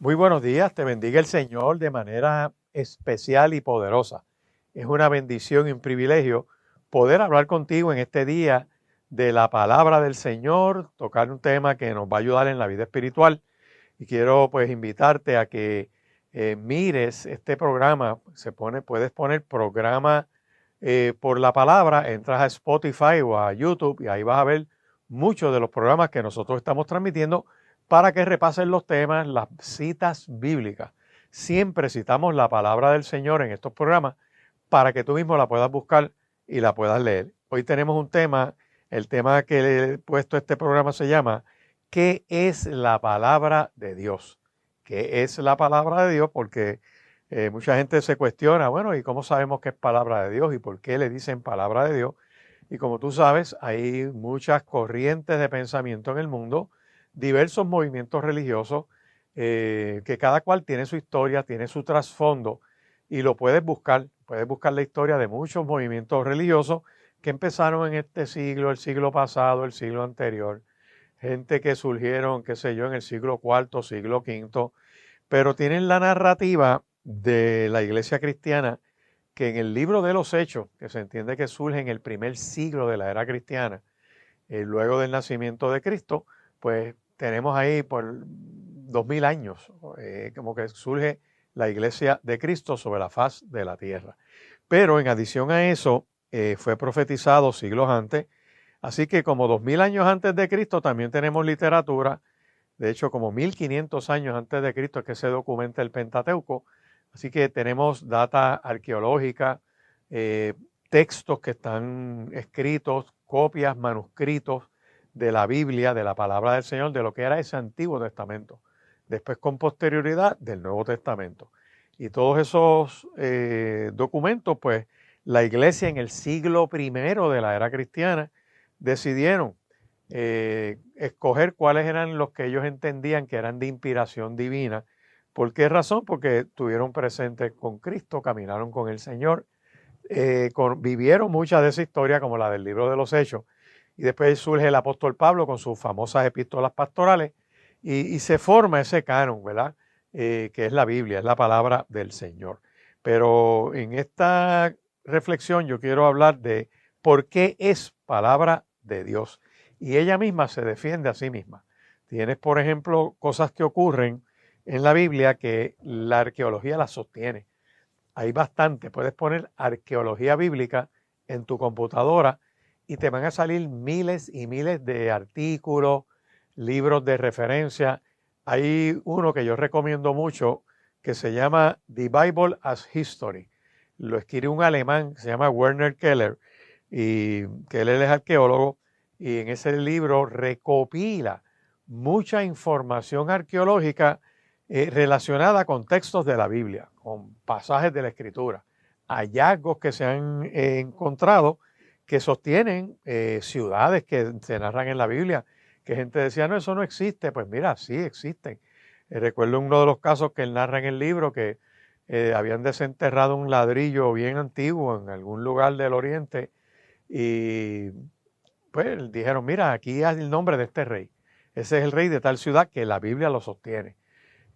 Muy buenos días, te bendiga el Señor de manera especial y poderosa. Es una bendición y un privilegio poder hablar contigo en este día de la palabra del Señor, tocar un tema que nos va a ayudar en la vida espiritual. Y quiero pues invitarte a que mires este programa. Puedes poner programa por la palabra, entras a Spotify o a YouTube y ahí vas a ver muchos de los programas que nosotros estamos transmitiendo para que repasen los temas, las citas bíblicas. Siempre citamos la palabra del Señor en estos programas para que tú mismo la puedas buscar y la puedas leer. Hoy tenemos un tema, el tema que he puesto a este programa se llama ¿qué es la palabra de Dios? ¿Qué es la palabra de Dios? Porque mucha gente se cuestiona, bueno, ¿y cómo sabemos qué es palabra de Dios y por qué le dicen palabra de Dios? Y como tú sabes, hay muchas corrientes de pensamiento en el mundo, diversos movimientos religiosos, que cada cual tiene su historia, tiene su trasfondo, y lo puedes buscar la historia de muchos movimientos religiosos que empezaron en este siglo, el siglo pasado, el siglo anterior, gente que surgieron, qué sé yo, en el siglo cuarto, siglo quinto, pero tienen la narrativa de la iglesia cristiana que en el libro de los Hechos, que se entiende que surge en el primer siglo de la era cristiana, luego del nacimiento de Cristo, pues tenemos ahí por 2000 años, como que surge la iglesia de Cristo sobre la faz de la tierra. Pero en adición a eso, fue profetizado siglos antes, así que como 2000 años antes de Cristo también tenemos literatura. De hecho, como 1500 años antes de Cristo es que se documenta el Pentateuco. Así que tenemos data arqueológica, eh, textos que están escritos, copias, manuscritos de la Biblia, de la palabra del Señor, de lo que era ese Antiguo Testamento. Después, con posterioridad, del Nuevo Testamento. Y todos esos documentos, pues la iglesia en el siglo primero de la era cristiana decidieron escoger cuáles eran los que ellos entendían que eran de inspiración divina. ¿Por qué razón? Porque estuvieron presentes con Cristo, caminaron con el Señor, vivieron mucha de esa historia como la del libro de los Hechos. Y después surge el apóstol Pablo con sus famosas epístolas pastorales y se forma ese canon, ¿verdad? Que es la Biblia, es la palabra del Señor. Pero en esta reflexión yo quiero hablar de por qué es palabra de Dios. Y ella misma se defiende a sí misma. Tienes, por ejemplo, cosas que ocurren en la Biblia que la arqueología las sostiene. Hay bastante. Puedes poner arqueología bíblica en tu computadora y te van a salir miles y miles de artículos, libros de referencia. Hay uno que yo recomiendo mucho que se llama The Bible as History. Lo escribe un alemán que se llama Werner Keller, y que él es arqueólogo, y en ese libro recopila mucha información arqueológica relacionada con textos de la Biblia, con pasajes de la Escritura, hallazgos que se han encontrado que sostienen ciudades que se narran en la Biblia, que gente decía, no, eso no existe. Pues mira, sí existen. Recuerdo uno de los casos que él narra en el libro que habían desenterrado un ladrillo bien antiguo en algún lugar del oriente y pues dijeron, mira, aquí hay el nombre de este rey. Ese es el rey de tal ciudad que la Biblia lo sostiene.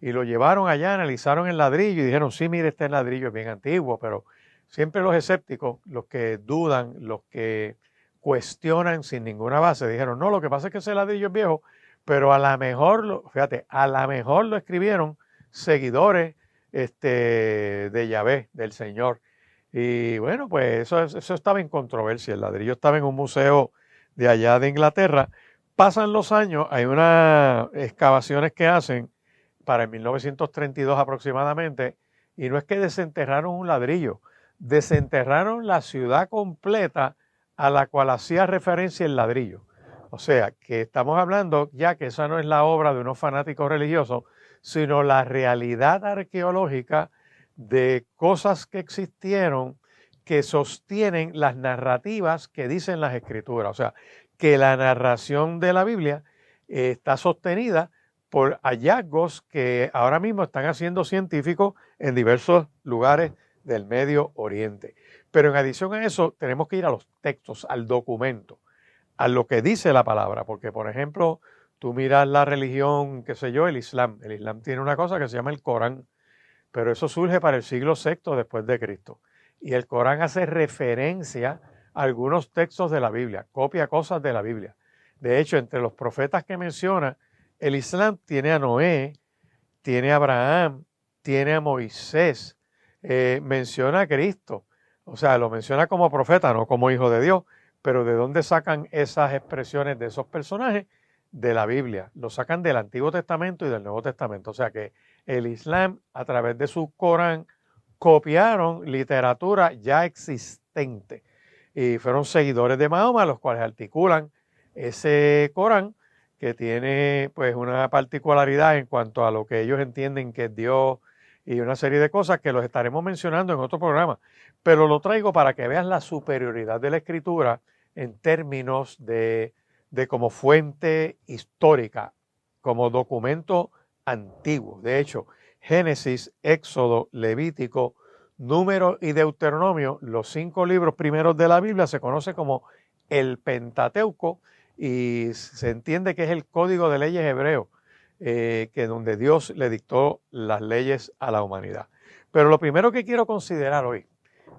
Y lo llevaron allá, analizaron el ladrillo y dijeron, sí, mire, este ladrillo es bien antiguo, pero siempre los escépticos, los que dudan, los que cuestionan sin ninguna base, dijeron, no, lo que pasa es que ese ladrillo es viejo, pero a lo mejor, fíjate, a lo mejor lo escribieron seguidores de Yahvé, del Señor. Y bueno, pues eso estaba en controversia. El ladrillo estaba en un museo de allá de Inglaterra. Pasan los años, hay unas excavaciones que hacen para el 1932 aproximadamente, y no es que desenterraron un ladrillo, desenterraron la ciudad completa a la cual hacía referencia el ladrillo. O sea, que estamos hablando ya que esa no es la obra de unos fanáticos religiosos, sino la realidad arqueológica de cosas que existieron que sostienen las narrativas que dicen las escrituras. O sea, que la narración de la Biblia está sostenida por hallazgos que ahora mismo están haciendo científicos en diversos lugares del Medio Oriente. Pero en adición a eso, tenemos que ir a los textos, al documento, a lo que dice la palabra, porque por ejemplo, tú miras la religión, qué sé yo, el Islam. El Islam tiene una cosa que se llama el Corán, pero eso surge para el siglo VI después de Cristo. Y el Corán hace referencia a algunos textos de la Biblia, copia cosas de la Biblia. De hecho, entre los profetas que menciona, el Islam tiene a Noé, tiene a Abraham, tiene a Moisés, menciona a Cristo. O sea, lo menciona como profeta, no como hijo de Dios. Pero ¿de dónde sacan esas expresiones de esos personajes? De la Biblia. Lo sacan del Antiguo Testamento y del Nuevo Testamento. O sea que el Islam, a través de su Corán, copiaron literatura ya existente. Y fueron seguidores de Mahoma, los cuales articulan ese Corán, que tiene pues una particularidad en cuanto a lo que ellos entienden que es Dios y una serie de cosas que los estaremos mencionando en otro programa. Pero lo traigo para que veas la superioridad de la escritura en términos de como fuente histórica, como documento antiguo. De hecho, Génesis, Éxodo, Levítico, Número y Deuteronomio, los 5 libros primeros de la Biblia, se conoce como el Pentateuco y se entiende que es el código de leyes hebreo, que donde Dios le dictó las leyes a la humanidad. Pero lo primero que quiero considerar hoy,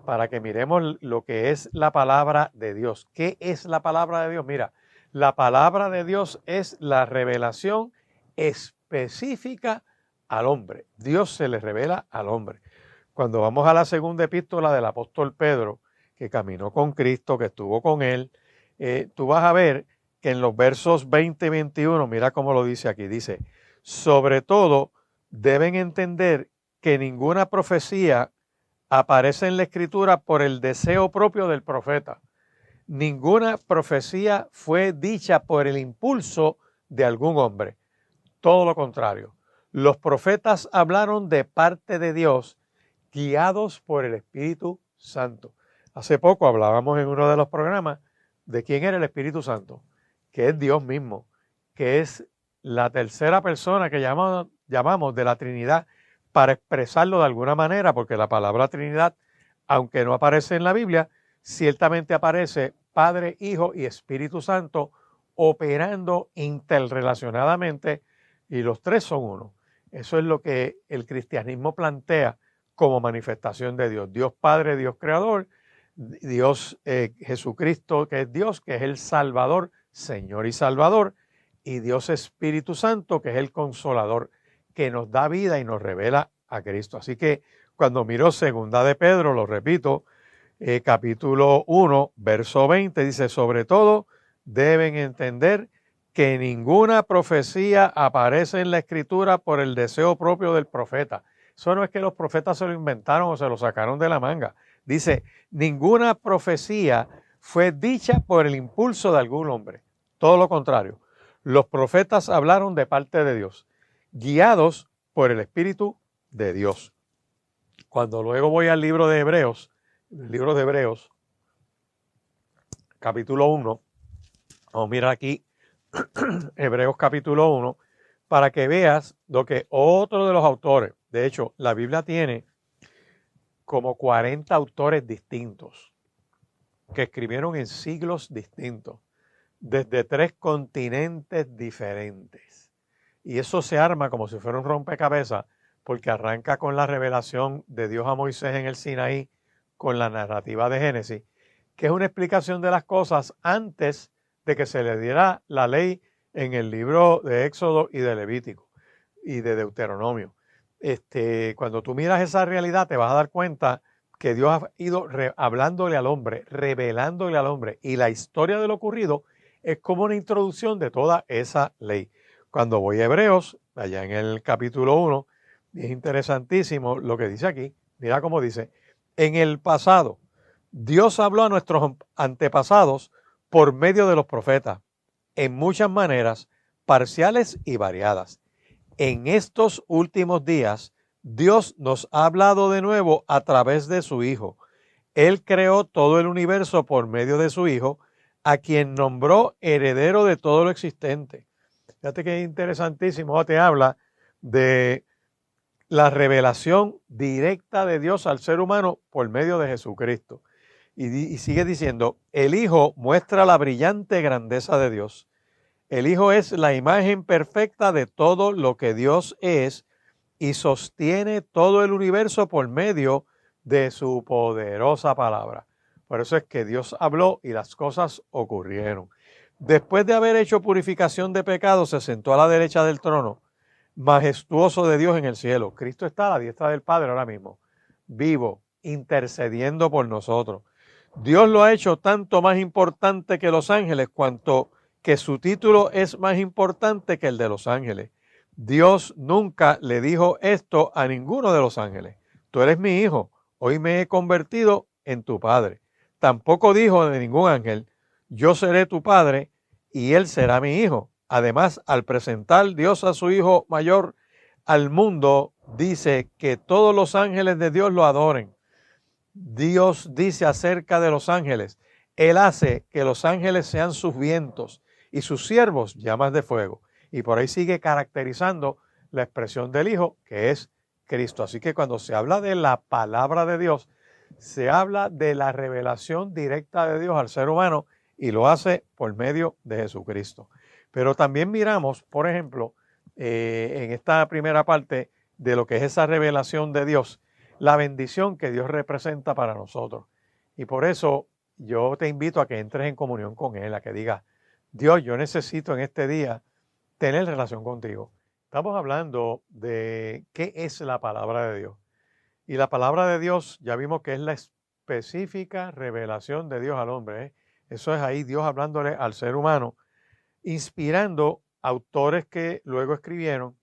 para que miremos lo que es la palabra de Dios. ¿Qué es la palabra de Dios? Mira, la palabra de Dios es la revelación específica al hombre. Dios se le revela al hombre. Cuando vamos a la segunda epístola del apóstol Pedro, que caminó con Cristo, que estuvo con él, tú vas a ver que en los versos 20 y 21, mira cómo lo dice aquí, dice, sobre todo deben entender que ninguna profecía aparece en la Escritura por el deseo propio del profeta. Ninguna profecía fue dicha por el impulso de algún hombre. Todo lo contrario. Los profetas hablaron de parte de Dios, guiados por el Espíritu Santo. Hace poco hablábamos en uno de los programas de quién era el Espíritu Santo, que es Dios mismo, que es la tercera persona que llamamos de la Trinidad, para expresarlo de alguna manera, porque la palabra Trinidad, aunque no aparece en la Biblia, ciertamente aparece Padre, Hijo y Espíritu Santo operando interrelacionadamente, y los tres son uno. Eso es lo que el cristianismo plantea como manifestación de Dios. Dios Padre, Dios Creador, Dios Jesucristo, que es Dios, que es el Salvador, Señor y Salvador, y Dios Espíritu Santo, que es el Consolador, que nos da vida y nos revela a Cristo. Así que cuando miro segunda de Pedro, lo repito, capítulo 1, verso 20, dice, sobre todo deben entender que ninguna profecía aparece en la Escritura por el deseo propio del profeta. Eso no es que los profetas se lo inventaron o se lo sacaron de la manga. Dice, ninguna profecía fue dicha por el impulso de algún hombre. Todo lo contrario. Los profetas hablaron de parte de Dios, guiados por el Espíritu de Dios. Cuando luego voy al libro de Hebreos, capítulo 1, vamos a mirar aquí, Hebreos capítulo 1, para que veas lo que otro de los autores, de hecho, la Biblia tiene como 40 autores distintos que escribieron en siglos distintos, desde 3 continentes diferentes. Y eso se arma como si fuera un rompecabezas, porque arranca con la revelación de Dios a Moisés en el Sinaí, con la narrativa de Génesis, que es una explicación de las cosas antes de que se le diera la ley en el libro de Éxodo y de Levítico y de Deuteronomio. Cuando tú miras esa realidad, te vas a dar cuenta que Dios ha ido hablándole al hombre, revelándole al hombre, y la historia de lo ocurrido es como una introducción de toda esa ley. Cuando voy a Hebreos, allá en el capítulo 1, es interesantísimo lo que dice aquí. Mira cómo dice, en el pasado, Dios habló a nuestros antepasados por medio de los profetas, en muchas maneras, parciales y variadas. En estos últimos días, Dios nos ha hablado de nuevo a través de su Hijo. Él creó todo el universo por medio de su Hijo, a quien nombró heredero de todo lo existente. Fíjate que es interesantísimo, te habla de la revelación directa de Dios al ser humano por medio de Jesucristo. Y sigue diciendo, el Hijo muestra la brillante grandeza de Dios. El Hijo es la imagen perfecta de todo lo que Dios es y sostiene todo el universo por medio de su poderosa palabra. Por eso es que Dios habló y las cosas ocurrieron. Después de haber hecho purificación de pecados, se sentó a la derecha del trono, majestuoso de Dios en el cielo. Cristo está a la diestra del Padre ahora mismo, vivo, intercediendo por nosotros. Dios lo ha hecho tanto más importante que los ángeles, cuanto que su título es más importante que el de los ángeles. Dios nunca le dijo esto a ninguno de los ángeles. Tú eres mi hijo, hoy me he convertido en tu padre. Tampoco dijo de ningún ángel, yo seré tu padre y él será mi hijo. Además, al presentar Dios a su hijo mayor al mundo, dice que todos los ángeles de Dios lo adoren. Dios dice acerca de los ángeles, Él hace que los ángeles sean sus vientos y sus siervos llamas de fuego. Y por ahí sigue caracterizando la expresión del Hijo, que es Cristo. Así que cuando se habla de la palabra de Dios, se habla de la revelación directa de Dios al ser humano y lo hace por medio de Jesucristo. Pero también miramos, por ejemplo, en esta primera parte de lo que es esa revelación de Dios, la bendición que Dios representa para nosotros. Y por eso yo te invito a que entres en comunión con Él, a que digas, Dios, yo necesito en este día tener relación contigo. Estamos hablando de qué es la palabra de Dios. Y la palabra de Dios, ya vimos que es la específica revelación de Dios al hombre, ¿eh? Eso es ahí Dios hablándole al ser humano, inspirando autores que luego escribieron,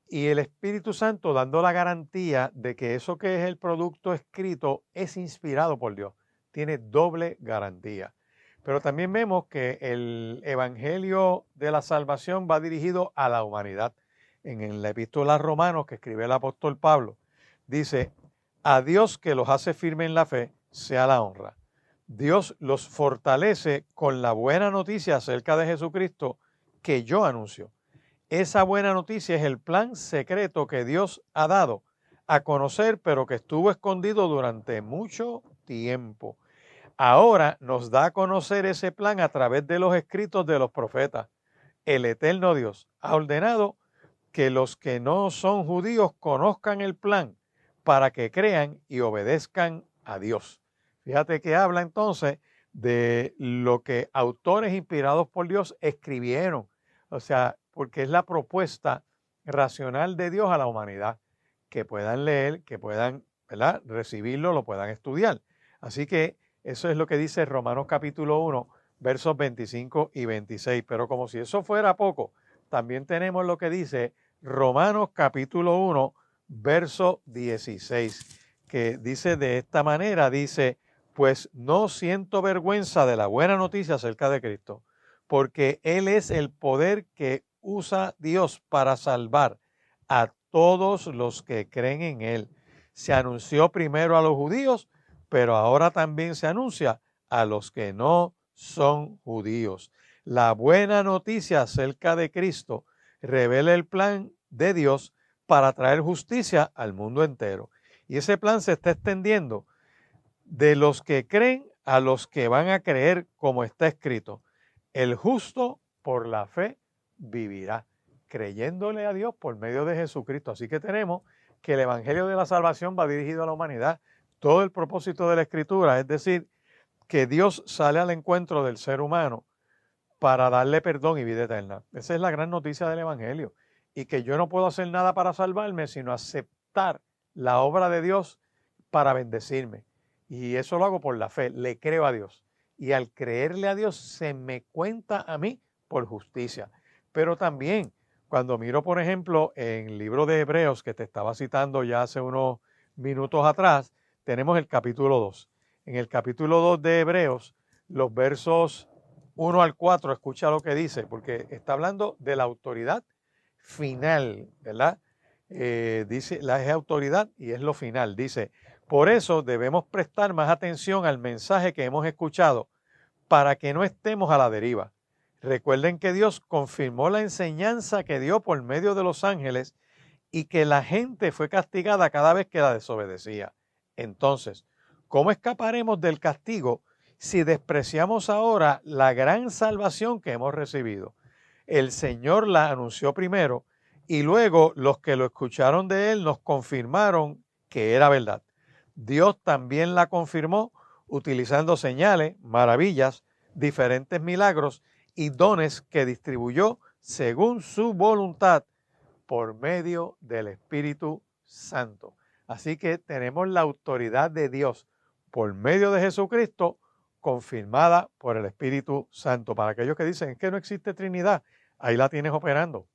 y el Espíritu Santo dando la garantía de que eso que es el producto escrito es inspirado por Dios. Tiene doble garantía. Pero también vemos que el Evangelio de la salvación va dirigido a la humanidad. En la epístola a Romanos que escribe el apóstol Pablo, dice, a Dios que los hace firmes en la fe, sea la honra. Dios los fortalece con la buena noticia acerca de Jesucristo que yo anuncio. Esa buena noticia es el plan secreto que Dios ha dado a conocer, pero que estuvo escondido durante mucho tiempo. Ahora nos da a conocer ese plan a través de los escritos de los profetas. El eterno Dios ha ordenado que los que no son judíos conozcan el plan para que crean y obedezcan a Dios. Fíjate que habla entonces de lo que autores inspirados por Dios escribieron. O sea, porque es la propuesta racional de Dios a la humanidad, que puedan leer, que puedan, ¿verdad?, recibirlo, lo puedan estudiar. Así que eso es lo que dice Romanos capítulo 1, versos 25 y 26. Pero como si eso fuera poco, también tenemos lo que dice Romanos capítulo 1, verso 16, que dice de esta manera, dice, pues no siento vergüenza de la buena noticia acerca de Cristo, porque Él es el poder que usa Dios para salvar a todos los que creen en Él. Se anunció primero a los judíos, pero ahora también se anuncia a los que no son judíos. La buena noticia acerca de Cristo revela el plan de Dios para traer justicia al mundo entero. Y ese plan se está extendiendo de los que creen a los que van a creer, como está escrito. El justo por la fe vivirá, creyéndole a Dios por medio de Jesucristo. Así que tenemos que el Evangelio de la Salvación va dirigido a la humanidad. Todo el propósito de la Escritura, es decir, que Dios sale al encuentro del ser humano para darle perdón y vida eterna. Esa es la gran noticia del Evangelio. Y que yo no puedo hacer nada para salvarme, sino aceptar la obra de Dios para bendecirme. Y eso lo hago por la fe, le creo a Dios. Y al creerle a Dios se me cuenta a mí por justicia. Pero también cuando miro, por ejemplo, en el libro de Hebreos, que te estaba citando ya hace unos minutos atrás, tenemos el capítulo 2. En el capítulo 2 de Hebreos, los versos 1 al 4, escucha lo que dice, porque está hablando de la autoridad final, ¿verdad? Dice, la es autoridad y es lo final. Dice, por eso debemos prestar más atención al mensaje que hemos escuchado para que no estemos a la deriva. Recuerden que Dios confirmó la enseñanza que dio por medio de los ángeles y que la gente fue castigada cada vez que la desobedecía. Entonces, ¿cómo escaparemos del castigo si despreciamos ahora la gran salvación que hemos recibido? El Señor la anunció primero y luego los que lo escucharon de él nos confirmaron que era verdad. Dios también la confirmó utilizando señales, maravillas, diferentes milagros y dones que distribuyó según su voluntad por medio del Espíritu Santo. Así que tenemos la autoridad de Dios por medio de Jesucristo confirmada por el Espíritu Santo. Para aquellos que dicen que no existe Trinidad, ahí la tienes operando.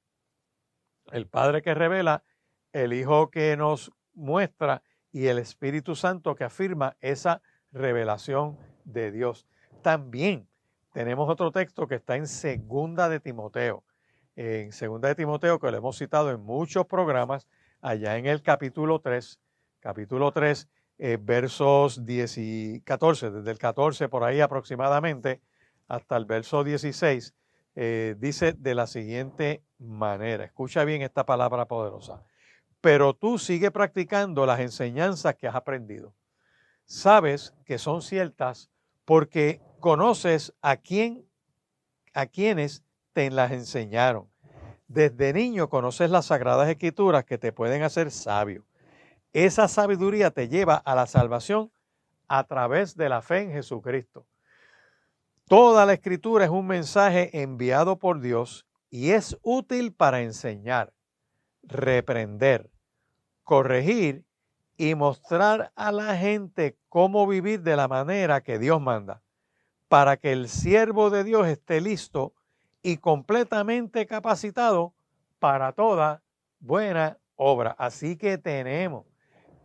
El Padre que revela, el Hijo que nos muestra y el Espíritu Santo que afirma esa revelación de Dios. También tenemos otro texto que está en Segunda de Timoteo. En Segunda de Timoteo, que lo hemos citado en muchos programas, allá en el capítulo 3, versos 10 y 14, desde el 14 por ahí aproximadamente hasta el verso 16, dice de la siguiente manera, escucha bien esta palabra poderosa: pero tú sigue practicando las enseñanzas que has aprendido. Sabes que son ciertas porque conoces a quienes te las enseñaron. Desde niño conoces las sagradas escrituras que te pueden hacer sabio. Esa sabiduría te lleva a la salvación a través de la fe en Jesucristo. Toda la escritura es un mensaje enviado por Dios y es útil para enseñar, reprender, corregir y mostrar a la gente cómo vivir de la manera que Dios manda, para que el siervo de Dios esté listo y completamente capacitado para toda buena obra. Así que tenemos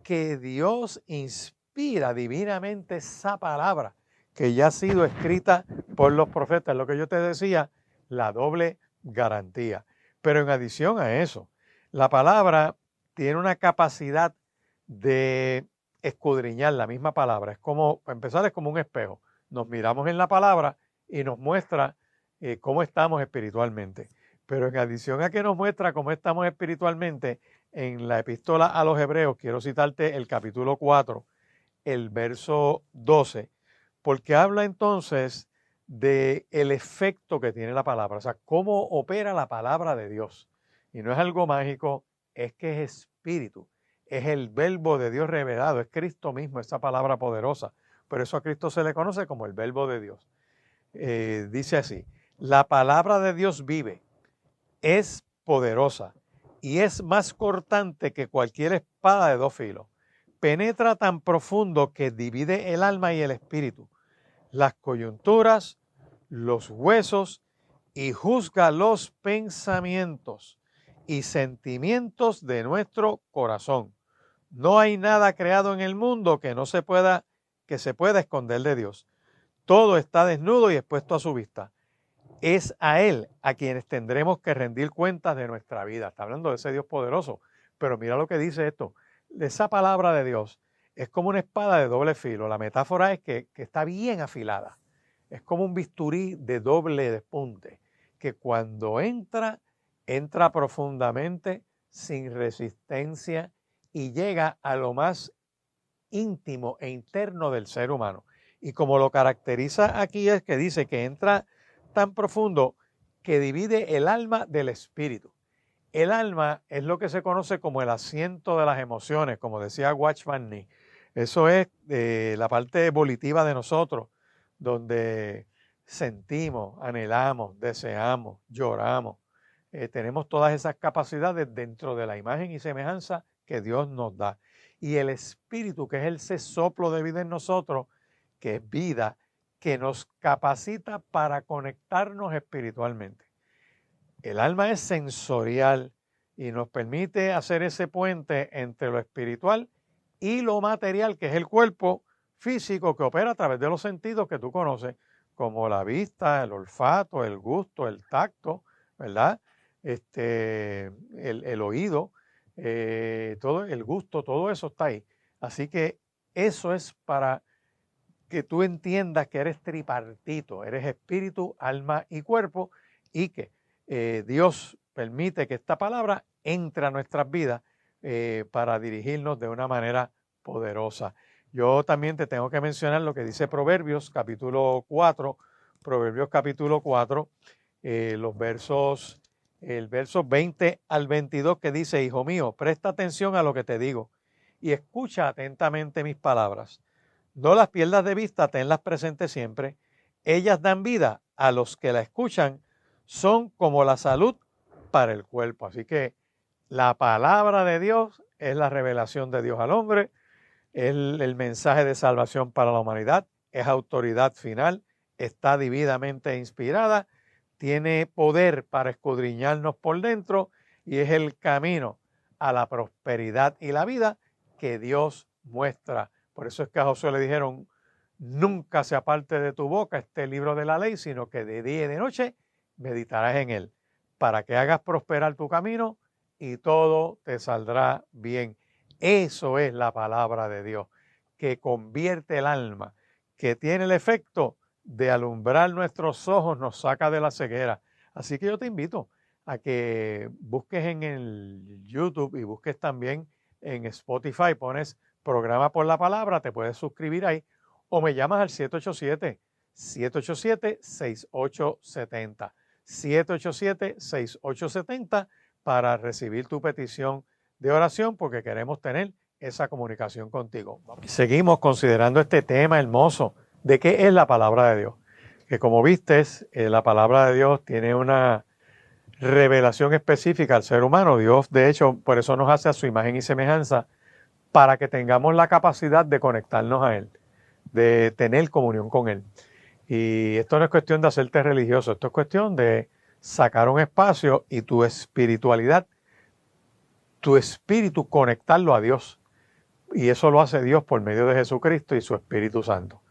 que Dios inspira divinamente esa palabra que ya ha sido escrita por los profetas. Lo que yo te decía, la doble garantía. Pero en adición a eso, la palabra tiene una capacidad de escudriñar la misma palabra. Es como, para empezar, es como un espejo. Nos miramos en la palabra y nos muestra cómo estamos espiritualmente. Pero en adición a que nos muestra cómo estamos espiritualmente, en la epístola a los Hebreos, quiero citarte el capítulo 4, el verso 12, porque habla entonces del efecto que tiene la palabra, o sea, cómo opera la palabra de Dios. Y no es algo mágico, es que es espíritu, es el verbo de Dios revelado, es Cristo mismo, esa palabra poderosa. Por eso a Cristo se le conoce como el verbo de Dios. Dice así: la palabra de Dios vive, es poderosa y es más cortante que cualquier espada de dos filos. Penetra tan profundo que divide el alma y el espíritu, las coyunturas, los huesos, y juzga los pensamientos y sentimientos de nuestro corazón. No hay nada creado en el mundo que se pueda esconder de Dios. Todo está desnudo y expuesto a su vista. Es a Él a quienes tendremos que rendir cuentas de nuestra vida. Está hablando de ese Dios poderoso. Pero mira lo que dice esto. Esa palabra de Dios es como una espada de doble filo. La metáfora es que está bien afilada. Es como un bisturí de doble despunte, que cuando entra profundamente, sin resistencia, y llega a lo más íntimo e interno del ser humano. Y como lo caracteriza aquí es que dice que entra tan profundo que divide el alma del espíritu. El alma es lo que se conoce como el asiento de las emociones, como decía Watchman Nee. Eso es la parte volitiva de nosotros, donde sentimos, anhelamos, deseamos, lloramos. Tenemos todas esas capacidades dentro de la imagen y semejanza que Dios nos da. Y el espíritu, que es ese soplo de vida en nosotros, que es vida, que nos capacita para conectarnos espiritualmente. El alma es sensorial y nos permite hacer ese puente entre lo espiritual y lo material, que es el cuerpo físico que opera a través de los sentidos que tú conoces, como la vista, el olfato, el gusto, el tacto, ¿verdad? El oído, todo el gusto, todo eso está ahí. Así que eso es para que tú entiendas que eres tripartito, eres espíritu, alma y cuerpo, y que Dios permite que esta palabra entre a nuestras vidas para dirigirnos de una manera poderosa. Yo también te tengo que mencionar lo que dice Proverbios capítulo 4, el verso 20 al 22 que dice: Hijo mío, presta atención a lo que te digo y escucha atentamente mis palabras. No las pierdas de vista, tenlas presentes siempre. Ellas dan vida a los que la escuchan, son como la salud para el cuerpo. Así que la palabra de Dios es la revelación de Dios al hombre, es el mensaje de salvación para la humanidad, es autoridad final, está divinamente inspirada, tiene poder para escudriñarnos por dentro y es el camino a la prosperidad y la vida que Dios muestra. Por eso es que a Josué le dijeron: nunca se aparte de tu boca este libro de la ley, sino que de día y de noche meditarás en él, para que hagas prosperar tu camino y todo te saldrá bien. Eso es la palabra de Dios, que convierte el alma, que tiene el efecto de alumbrar nuestros ojos, nos saca de la ceguera. Así que yo te invito a que busques en el YouTube y busques también en Spotify, pones Programa por la Palabra, te puedes suscribir ahí, o me llamas al 787-6870, 787-6870 para recibir tu petición de oración, porque queremos tener esa comunicación contigo. Seguimos considerando este tema hermoso de qué es la palabra de Dios, que como vistes, la palabra de Dios tiene una revelación específica al ser humano. Dios, de hecho, por eso nos hace a su imagen y semejanza, para que tengamos la capacidad de conectarnos a Él, de tener comunión con Él. Y esto no es cuestión de hacerte religioso, esto es cuestión de sacar un espacio y tu espiritualidad, tu espíritu, conectarlo a Dios. Y eso lo hace Dios por medio de Jesucristo y su Espíritu Santo.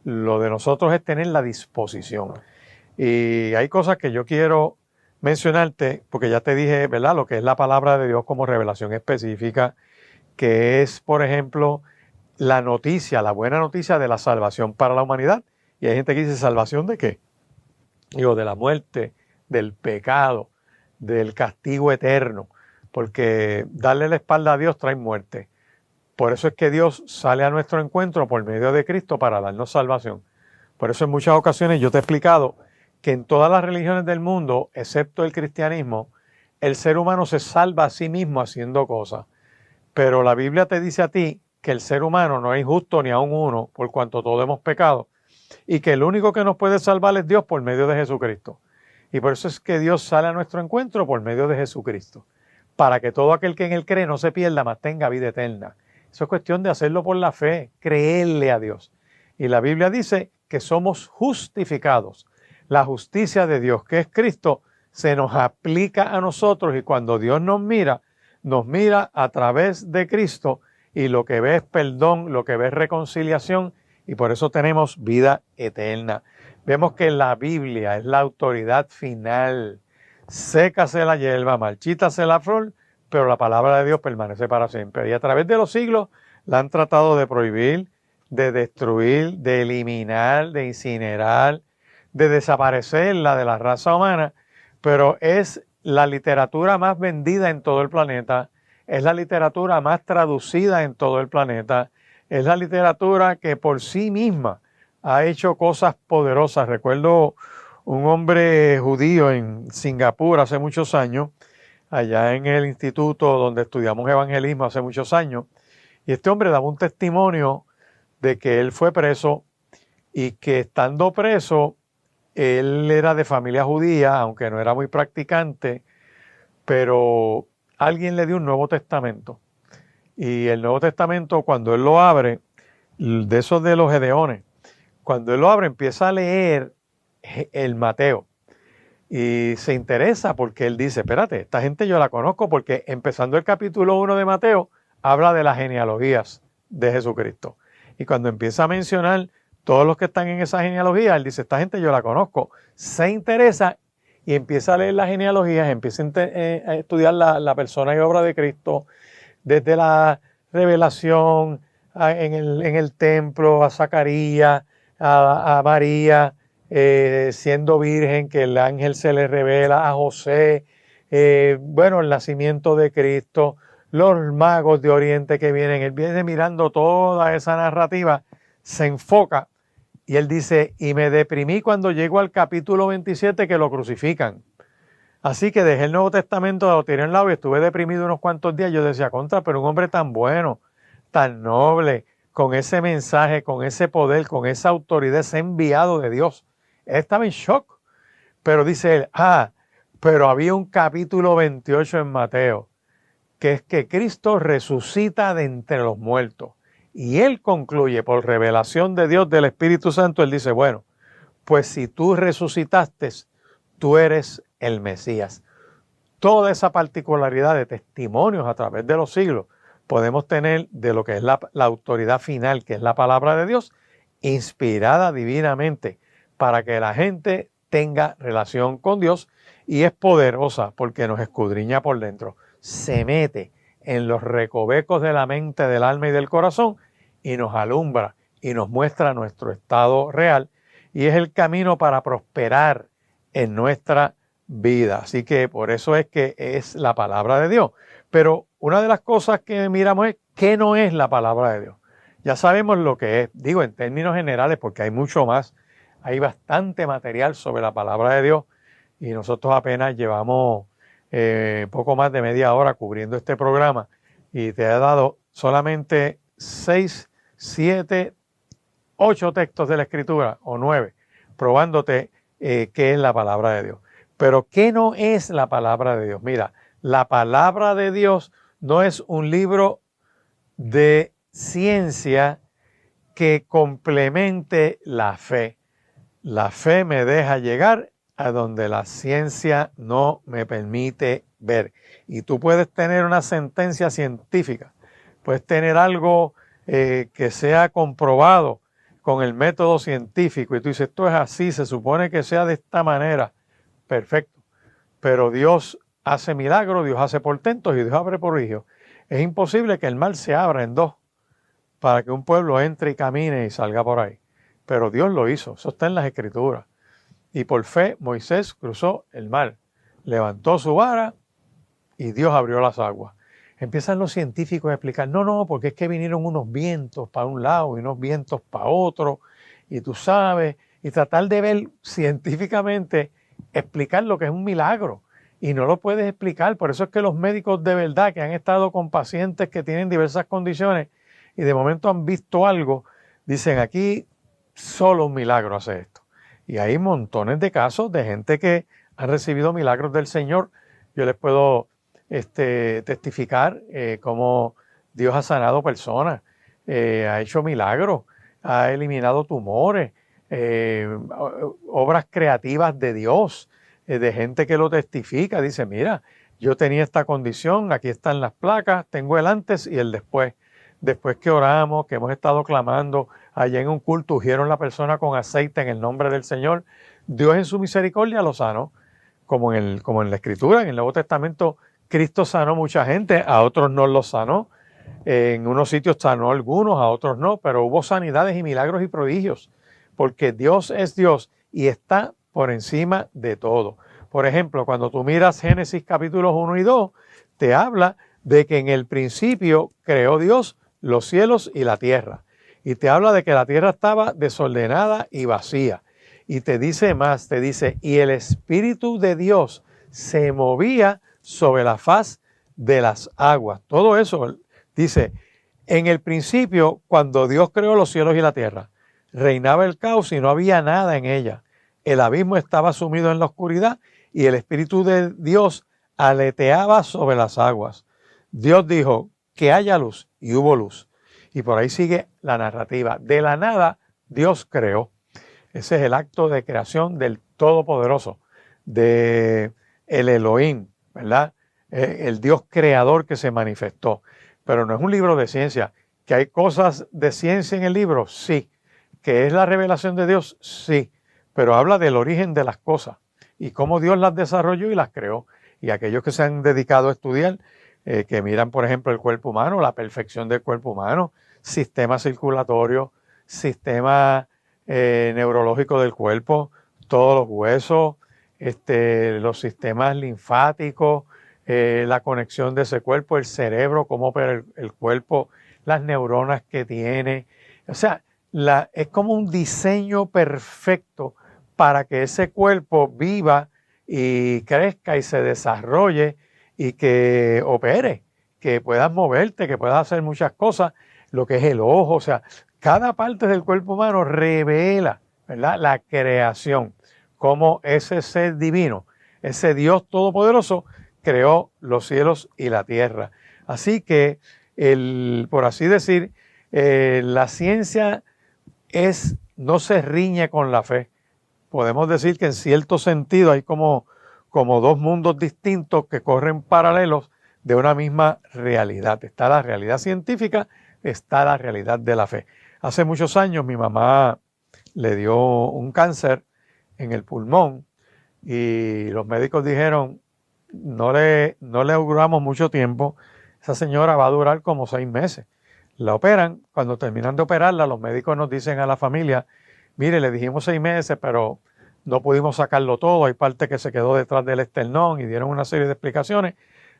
Lo de nosotros es tener la disposición. Y hay cosas que yo quiero mencionarte, porque ya te dije, ¿verdad?, lo que es la palabra de Dios como revelación específica, que es, por ejemplo, la noticia, la buena noticia de la salvación para la humanidad. Y hay gente que dice: ¿salvación de qué? Digo, de la muerte, del pecado, del castigo eterno, porque darle la espalda a Dios trae muerte. Por eso es que Dios sale a nuestro encuentro por medio de Cristo para darnos salvación. Por eso en muchas ocasiones yo te he explicado que en todas las religiones del mundo, excepto el cristianismo, el ser humano se salva a sí mismo haciendo cosas. Pero la Biblia te dice a ti que el ser humano no es justo ni aun uno, por cuanto todos hemos pecado, y que el único que nos puede salvar es Dios por medio de Jesucristo. Y por eso es que Dios sale a nuestro encuentro por medio de Jesucristo, para que todo aquel que en Él cree no se pierda, mas tenga vida eterna. Eso es cuestión de hacerlo por la fe, creerle a Dios. Y la Biblia dice que somos justificados. La justicia de Dios, que es Cristo, se nos aplica a nosotros, y cuando Dios nos mira a través de Cristo, y lo que ve es perdón, lo que ve es reconciliación, y por eso tenemos vida eterna. Vemos que la Biblia es la autoridad final. Sécase la hierba, marchítase la flor, pero la palabra de Dios permanece para siempre. Y a través de los siglos la han tratado de prohibir, de destruir, de eliminar, de incinerar, de desaparecerla de la raza humana, pero es la literatura más vendida en todo el planeta, es la literatura más traducida en todo el planeta, es la literatura que por sí misma ha hecho cosas poderosas. Recuerdo un hombre judío en Singapur hace muchos años, allá en el instituto donde estudiamos evangelismo hace muchos años, y este hombre daba un testimonio de que él fue preso y que estando preso, él era de familia judía, aunque no era muy practicante, pero alguien le dio un Nuevo Testamento. Y el Nuevo Testamento, cuando él lo abre, de esos de los Gedeones, cuando él lo abre, empieza a leer el Mateo. Y se interesa porque él dice: espérate, esta gente yo la conozco, porque empezando el capítulo 1 de Mateo, habla de las genealogías de Jesucristo. Y cuando empieza a mencionar todos los que están en esa genealogía, él dice: esta gente yo la conozco. Se interesa y empieza a leer las genealogías, empieza a estudiar la persona y obra de Cristo, desde la revelación en el templo, a Zacarías, a María, siendo virgen, que el ángel se le revela, a José, el nacimiento de Cristo, los magos de Oriente que vienen. Él viene mirando toda esa narrativa, se enfoca Y él dice, y me deprimí cuando llego al capítulo 27 que lo crucifican. Así que dejé el Nuevo Testamento, lo tiré en lado y estuve deprimido unos cuantos días. Yo decía, contra, pero un hombre tan bueno, tan noble, con ese mensaje, con ese poder, con esa autoridad, ese enviado de Dios. Él estaba en shock. Pero dice él, pero había un capítulo 28 en Mateo, que es que Cristo resucita de entre los muertos. Y él concluye, por revelación de Dios, del Espíritu Santo, él dice, bueno, pues si tú resucitaste, tú eres el Mesías. Toda esa particularidad de testimonios a través de los siglos podemos tener de lo que es la autoridad final, que es la palabra de Dios, inspirada divinamente para que la gente tenga relación con Dios, y es poderosa porque nos escudriña por dentro, se mete en los recovecos de la mente, del alma y del corazón y nos alumbra y nos muestra nuestro estado real, y es el camino para prosperar en nuestra vida. Así que por eso es que es la palabra de Dios. Pero una de las cosas que miramos es qué no es la palabra de Dios. Ya sabemos lo que es, digo en términos generales, porque hay mucho más. Hay bastante material sobre la palabra de Dios y nosotros apenas llevamos poco más de media hora cubriendo este programa y te he dado solamente 6, 7, 8 textos de la Escritura o 9, probándote qué es la palabra de Dios. Pero ¿qué no es la palabra de Dios? Mira, la palabra de Dios no es un libro de ciencia que complemente la fe. La fe me deja llegar a donde la ciencia no me permite ver. Y tú puedes tener una sentencia científica, puedes tener algo que sea comprobado con el método científico y tú dices, esto es así, se supone que sea de esta manera. Perfecto. Pero Dios hace milagros, Dios hace portentos y Dios abre prodigios. Es imposible que el mar se abra en dos para que un pueblo entre y camine y salga por ahí. Pero Dios lo hizo, eso está en las Escrituras. Y por fe Moisés cruzó el mar, levantó su vara y Dios abrió las aguas. Empiezan los científicos a explicar, no, porque es que vinieron unos vientos para un lado y unos vientos para otro, y tú sabes, y tratar de ver científicamente, explicar lo que es un milagro. Y no lo puedes explicar, por eso es que los médicos de verdad que han estado con pacientes que tienen diversas condiciones y de momento han visto algo, dicen aquí solo un milagro hace esto. Y hay montones de casos de gente que han recibido milagros del Señor. Yo les puedo testificar cómo Dios ha sanado personas, ha hecho milagros, ha eliminado tumores, obras creativas de Dios, de gente que lo testifica. Dice, mira, yo tenía esta condición, aquí están las placas, tengo el antes y el después. Después que oramos, que hemos estado clamando, allá en un culto ungieron la persona con aceite en el nombre del Señor. Dios en su misericordia lo sanó, como en la Escritura, en el Nuevo Testamento, Cristo sanó mucha gente, a otros no los sanó. En unos sitios sanó a algunos, a otros no, pero hubo sanidades y milagros y prodigios, porque Dios es Dios y está por encima de todo. Por ejemplo, cuando tú miras Génesis capítulos 1 y 2, te habla de que en el principio creó Dios los cielos y la tierra. Y te habla de que la tierra estaba desordenada y vacía. Y te dice más, te dice, y el Espíritu de Dios se movía sobre la faz de las aguas. Todo eso dice, en el principio, cuando Dios creó los cielos y la tierra, reinaba el caos y no había nada en ella. El abismo estaba sumido en la oscuridad y el Espíritu de Dios aleteaba sobre las aguas. Dios dijo, que haya luz, y hubo luz. Y por ahí sigue la narrativa. De la nada, Dios creó. Ese es el acto de creación del Todopoderoso, de el Elohim, ¿verdad? El Dios creador que se manifestó. Pero no es un libro de ciencia. ¿Que hay cosas de ciencia en el libro? Sí. ¿Que es la revelación de Dios? Sí. Pero habla del origen de las cosas y cómo Dios las desarrolló y las creó. Y aquellos que se han dedicado a estudiar, que miran, por ejemplo, el cuerpo humano, la perfección del cuerpo humano, sistema circulatorio, sistema neurológico del cuerpo, todos los huesos, los sistemas linfáticos, la conexión de ese cuerpo, el cerebro, cómo opera el cuerpo, las neuronas que tiene. O sea, es como un diseño perfecto para que ese cuerpo viva y crezca y se desarrolle y que opere, que puedas moverte, que puedas hacer muchas cosas, lo que es el ojo, o sea, cada parte del cuerpo humano revela, ¿verdad?, la creación, cómo ese ser divino, ese Dios todopoderoso, creó los cielos y la tierra. Así que, por así decir, la ciencia no se riñe con la fe. Podemos decir que en cierto sentido hay como dos mundos distintos que corren paralelos de una misma realidad. Está la realidad científica, está la realidad de la fe. Hace muchos años mi mamá le dio un cáncer en el pulmón y los médicos dijeron, no le auguramos mucho tiempo, esa señora va a durar como 6 meses. La operan, cuando terminan de operarla, los médicos nos dicen a la familia, mire, le dijimos 6 meses, pero no pudimos sacarlo todo, hay parte que se quedó detrás del esternón y dieron una serie de explicaciones.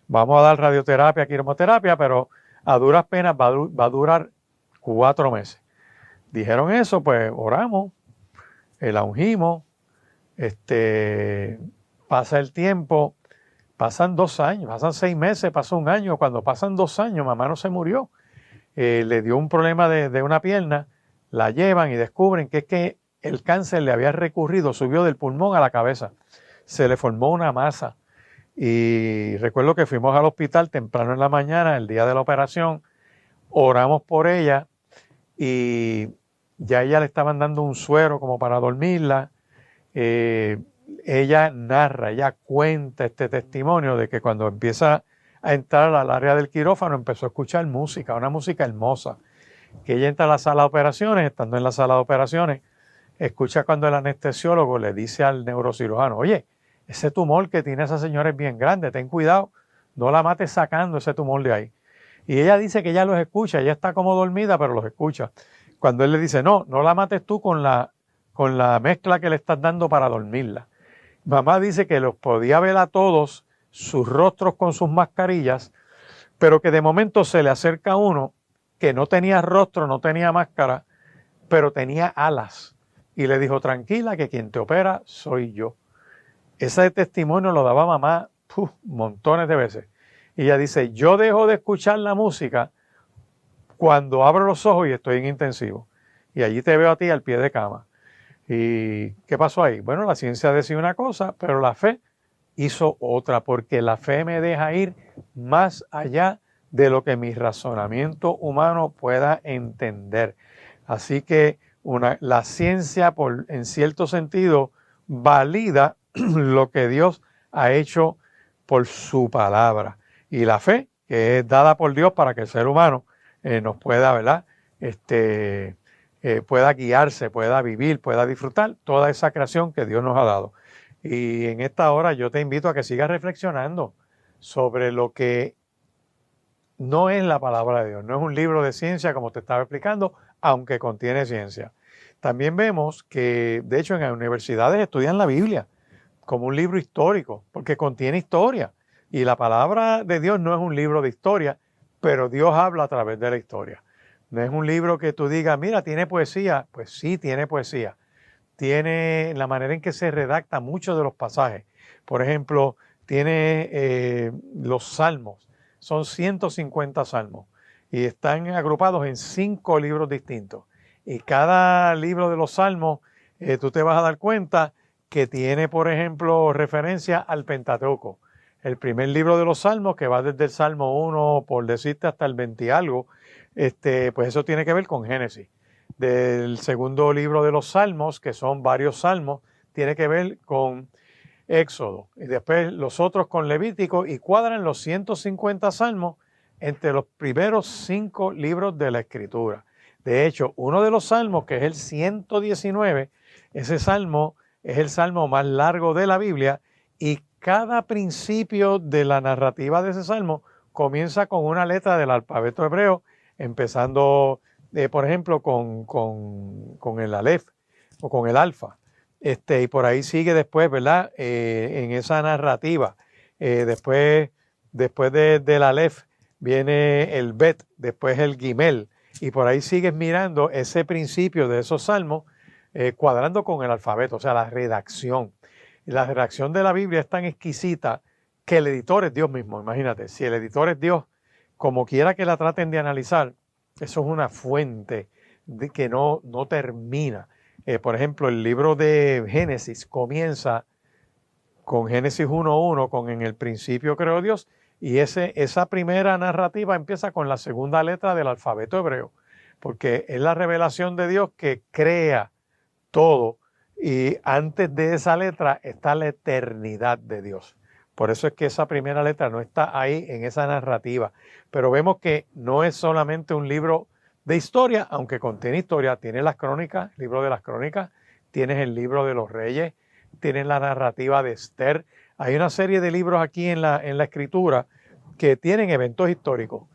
Vamos a dar radioterapia, quimioterapia, pero a duras penas va a durar 4 meses. Dijeron eso, pues oramos, la ungimos, pasa el tiempo, pasan 2 años, pasan 6 meses, pasa 1 año. Cuando pasan 2 años, mamá no se murió. Le dio un problema de una pierna, la llevan y descubren que es que el cáncer le había recurrido, subió del pulmón a la cabeza, se le formó una masa. Y recuerdo que fuimos al hospital temprano en la mañana, el día de la operación, oramos por ella y ya ella le estaban dando un suero como para dormirla. Ella narra, ella cuenta este testimonio de que cuando empieza a entrar al área del quirófano empezó a escuchar música, una música hermosa, que ella entra a la sala de operaciones, estando en la sala de operaciones, escucha cuando el anestesiólogo le dice al neurocirujano, oye, ese tumor que tiene esa señora es bien grande, ten cuidado, no la mates sacando ese tumor de ahí. Y ella dice que ella los escucha, ella está como dormida, pero los escucha. Cuando él le dice, no la mates tú con la mezcla que le estás dando para dormirla. Mamá dice que los podía ver a todos, sus rostros con sus mascarillas, pero que de momento se le acerca uno que no tenía rostro, no tenía máscara, pero tenía alas. Y le dijo, tranquila, que quien te opera soy yo. Ese testimonio lo daba mamá montones de veces. Y ella dice, yo dejo de escuchar la música cuando abro los ojos y estoy en intensivo. Y allí te veo a ti al pie de cama. ¿Y qué pasó ahí? Bueno, la ciencia decía una cosa, pero la fe hizo otra, porque la fe me deja ir más allá de lo que mi razonamiento humano pueda entender. Así que la ciencia, en cierto sentido, valida lo que Dios ha hecho por su palabra. Y la fe, que es dada por Dios para que el ser humano nos pueda, ¿verdad?, pueda guiarse, pueda vivir, pueda disfrutar toda esa creación que Dios nos ha dado. Y en esta hora yo te invito a que sigas reflexionando sobre lo que no es la palabra de Dios. No es un libro de ciencia, como te estaba explicando, aunque contiene ciencia. También vemos que, de hecho, en las universidades estudian la Biblia como un libro histórico, porque contiene historia. Y la palabra de Dios no es un libro de historia, pero Dios habla a través de la historia. No es un libro que tú digas, mira, ¿tiene poesía? Pues sí, tiene poesía. Tiene la manera en que se redacta muchos de los pasajes. Por ejemplo, tiene los salmos. Son 150 salmos y están agrupados en 5 libros distintos. Y cada libro de los salmos, tú te vas a dar cuenta que tiene, por ejemplo, referencia al Pentateuco. El primer libro de los salmos, que va desde el Salmo 1, por decirte, hasta el 20 y algo, pues eso tiene que ver con Génesis. Del segundo libro de los salmos, que son varios salmos, tiene que ver con Éxodo. Y después los otros con Levítico, y cuadran los 150 salmos entre los primeros 5 libros de la Escritura. De hecho, uno de los salmos, que es el 119, ese salmo es el salmo más largo de la Biblia, y cada principio de la narrativa de ese salmo comienza con una letra del alfabeto hebreo, empezando, por ejemplo, con el Aleph o con el Alfa. Y por ahí sigue después, ¿verdad? En esa narrativa. Después del Aleph viene el Bet, después el Gimel, y por ahí sigues mirando ese principio de esos salmos, cuadrando con el alfabeto, o sea, la redacción. Y la redacción de la Biblia es tan exquisita que el editor es Dios mismo. Imagínate, si el editor es Dios, como quiera que la traten de analizar, eso es una fuente que no termina. Por ejemplo, el libro de Génesis comienza con Génesis 1:1, con en el principio creó Dios, y esa primera narrativa empieza con la segunda letra del alfabeto hebreo, porque es la revelación de Dios que crea todo, y antes de esa letra está la eternidad de Dios. Por eso es que esa primera letra no está ahí en esa narrativa. Pero vemos que no es solamente un libro de historia, aunque contiene historia. Tiene las crónicas, el libro de las crónicas, tienes el libro de los reyes, tienes la narrativa de Esther. Hay una serie de libros aquí en la escritura que tienen eventos históricos,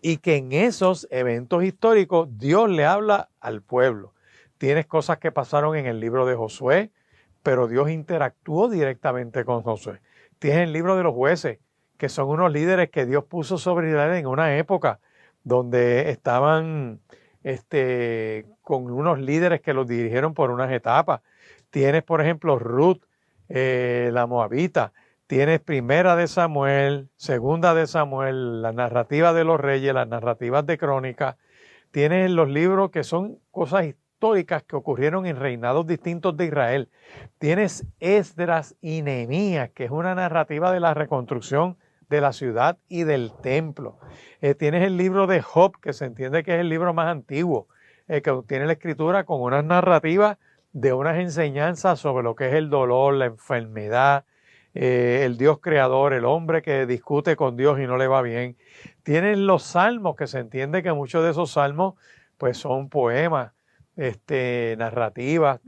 y que en esos eventos históricos Dios le habla al pueblo. Tienes cosas que pasaron en el libro de Josué, pero Dios interactuó directamente con Josué. Tienes el libro de los jueces, que son unos líderes que Dios puso sobre Israel en una época donde estaban con unos líderes que los dirigieron por unas etapas. Tienes, por ejemplo, Ruth, la moabita. Tienes Primera de Samuel, Segunda de Samuel, la narrativa de los reyes, las narrativas de crónicas. Tienes los libros que son cosas históricas que ocurrieron en reinados distintos de Israel. Tienes Esdras y Nehemías, que es una narrativa de la reconstrucción de la ciudad y del templo. Tienes el libro de Job, que se entiende que es el libro más antiguo, que tiene la escritura con unas narrativas de unas enseñanzas sobre lo que es el dolor, la enfermedad, el Dios creador, el hombre que discute con Dios y no le va bien. Tienes los salmos, que se entiende que muchos de esos salmos pues son poemas, narrativas,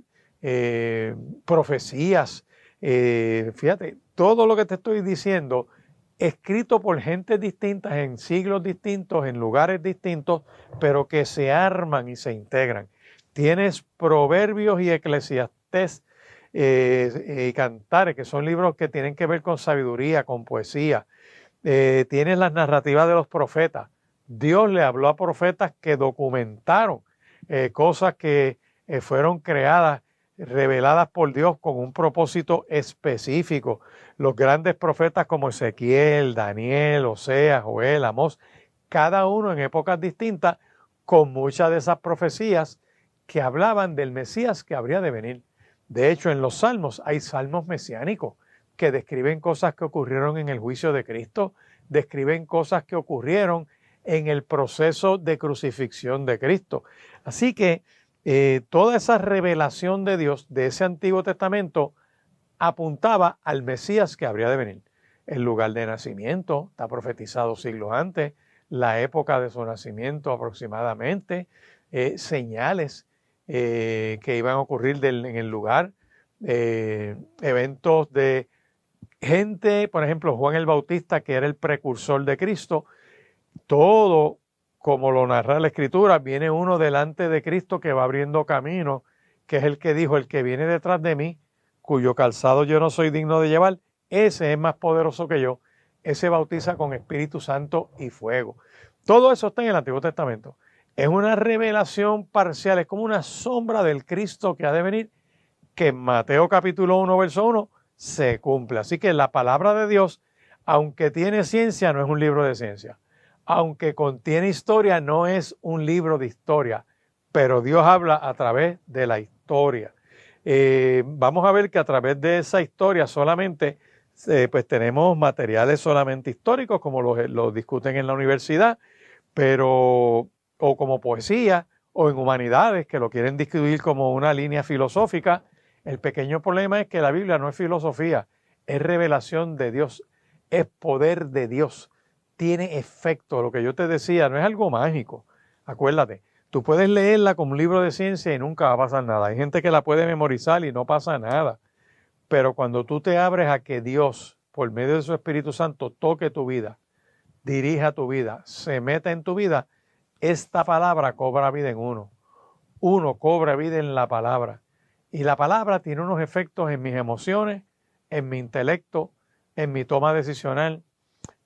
profecías. Fíjate, todo lo que te estoy diciendo, escrito por gentes distintas, en siglos distintos, en lugares distintos, pero que se arman y se integran. Tienes Proverbios y Eclesiastés y Cantares, que son libros que tienen que ver con sabiduría, con poesía. Tienes las narrativas de los profetas. Dios le habló a profetas que documentaron cosas que fueron creadas, reveladas por Dios con un propósito específico. Los grandes profetas como Ezequiel, Daniel, Oseas, Joel, Amós, cada uno en épocas distintas, con muchas de esas profecías que hablaban del Mesías que habría de venir. De hecho, en los salmos hay salmos mesiánicos que describen cosas que ocurrieron en el juicio de Cristo, describen cosas que ocurrieron en el proceso de crucifixión de Cristo. Así que toda esa revelación de Dios de ese Antiguo Testamento apuntaba al Mesías que habría de venir. El lugar de nacimiento está profetizado siglos antes, la época de su nacimiento aproximadamente, señales que iban a ocurrir en el lugar, eventos de gente, por ejemplo, Juan el Bautista, que era el precursor de Cristo. Todo, como lo narra la Escritura, viene uno delante de Cristo que va abriendo camino, que es el que dijo: el que viene detrás de mí, cuyo calzado yo no soy digno de llevar, ese es más poderoso que yo, ese bautiza con Espíritu Santo y fuego. Todo eso está en el Antiguo Testamento. Es una revelación parcial, es como una sombra del Cristo que ha de venir, que en Mateo capítulo 1, verso 1, se cumple. Así que la palabra de Dios, aunque tiene ciencia, no es un libro de ciencia. Aunque contiene historia, no es un libro de historia, pero Dios habla a través de la historia. Vamos a ver que a través de esa historia solamente, pues tenemos materiales solamente históricos, como los discuten en la universidad, pero, o como poesía, o en humanidades, que lo quieren describir como una línea filosófica. El pequeño problema es que la Biblia no es filosofía, es revelación de Dios, es poder de Dios, tiene efecto. Lo que yo te decía, no es algo mágico. Acuérdate, tú puedes leerla como un libro de ciencia y nunca va a pasar nada. Hay gente que la puede memorizar y no pasa nada. Pero cuando tú te abres a que Dios, por medio de su Espíritu Santo, toque tu vida, dirija tu vida, se meta en tu vida, esta palabra cobra vida en uno. Uno cobra vida en la palabra. Y la palabra tiene unos efectos en mis emociones, en mi intelecto, en mi toma decisional,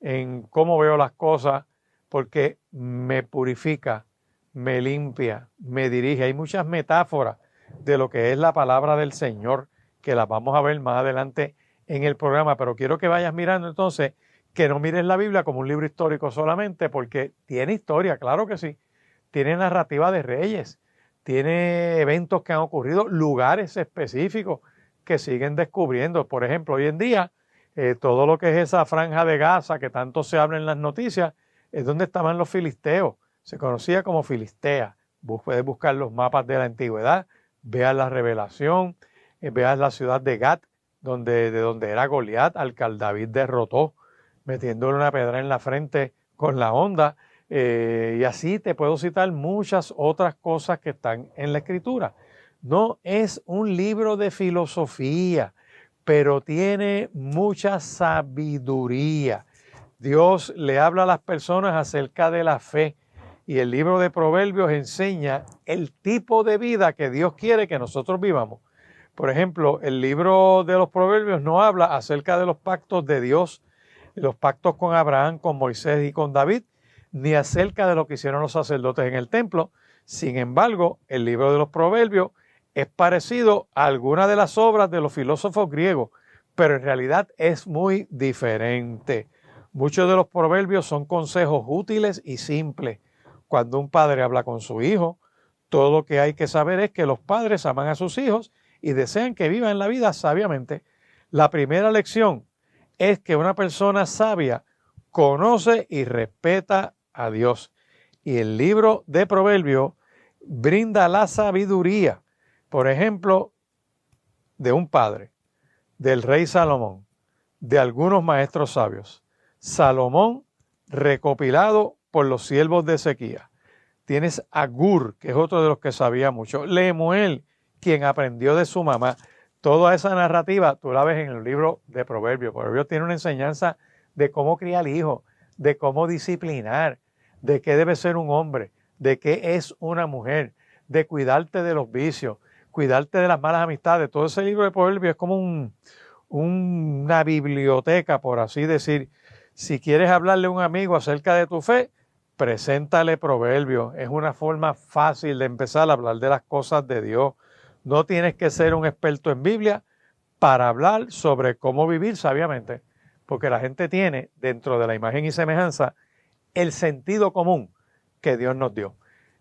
en cómo veo las cosas, porque me purifica, me limpia, me dirige. Hay muchas metáforas de lo que es la palabra del Señor, que las vamos a ver más adelante en el programa, pero quiero que vayas mirando entonces, que no mires la Biblia como un libro histórico solamente, porque tiene historia, claro que sí, tiene narrativa de reyes, tiene eventos que han ocurrido, lugares específicos que siguen descubriendo. Por ejemplo, hoy en día, todo lo que es esa franja de Gaza que tanto se habla en las noticias, es donde estaban los filisteos, se conocía como Filistea. Puedes buscar los mapas de la antigüedad, veas la Revelación, veas la ciudad de Gat, de donde era Goliat, al que David derrotó, metiéndole una pedra en la frente con la honda. Y así te puedo citar muchas otras cosas que están en la Escritura. No es un libro de filosofía, pero tiene mucha sabiduría. Dios le habla a las personas acerca de la fe y el libro de Proverbios enseña el tipo de vida que Dios quiere que nosotros vivamos. Por ejemplo, el libro de los Proverbios no habla acerca de los pactos de Dios, los pactos con Abraham, con Moisés y con David, ni acerca de lo que hicieron los sacerdotes en el templo. Sin embargo, el libro de los Proverbios es parecido a algunas de las obras de los filósofos griegos, pero en realidad es muy diferente. Muchos de los proverbios son consejos útiles y simples. Cuando un padre habla con su hijo, todo lo que hay que saber es que los padres aman a sus hijos y desean que vivan la vida sabiamente. La primera lección es que una persona sabia conoce y respeta a Dios. Y el libro de Proverbios brinda la sabiduría, por ejemplo, de un padre, del rey Salomón, de algunos maestros sabios. Salomón, recopilado por los siervos de Ezequías. Tienes a Gur, que es otro de los que sabía mucho. Lemuel, quien aprendió de su mamá. Toda esa narrativa tú la ves en el libro de Proverbios. Proverbios tiene una enseñanza de cómo criar hijos, de cómo disciplinar, de qué debe ser un hombre, de qué es una mujer, de cuidarte de los vicios, cuidarte de las malas amistades. Todo ese libro de Proverbios es como una biblioteca, por así decir. Si quieres hablarle a un amigo acerca de tu fe, preséntale Proverbios. Es una forma fácil de empezar a hablar de las cosas de Dios. No tienes que ser un experto en Biblia para hablar sobre cómo vivir sabiamente, porque la gente tiene dentro de la imagen y semejanza el sentido común que Dios nos dio.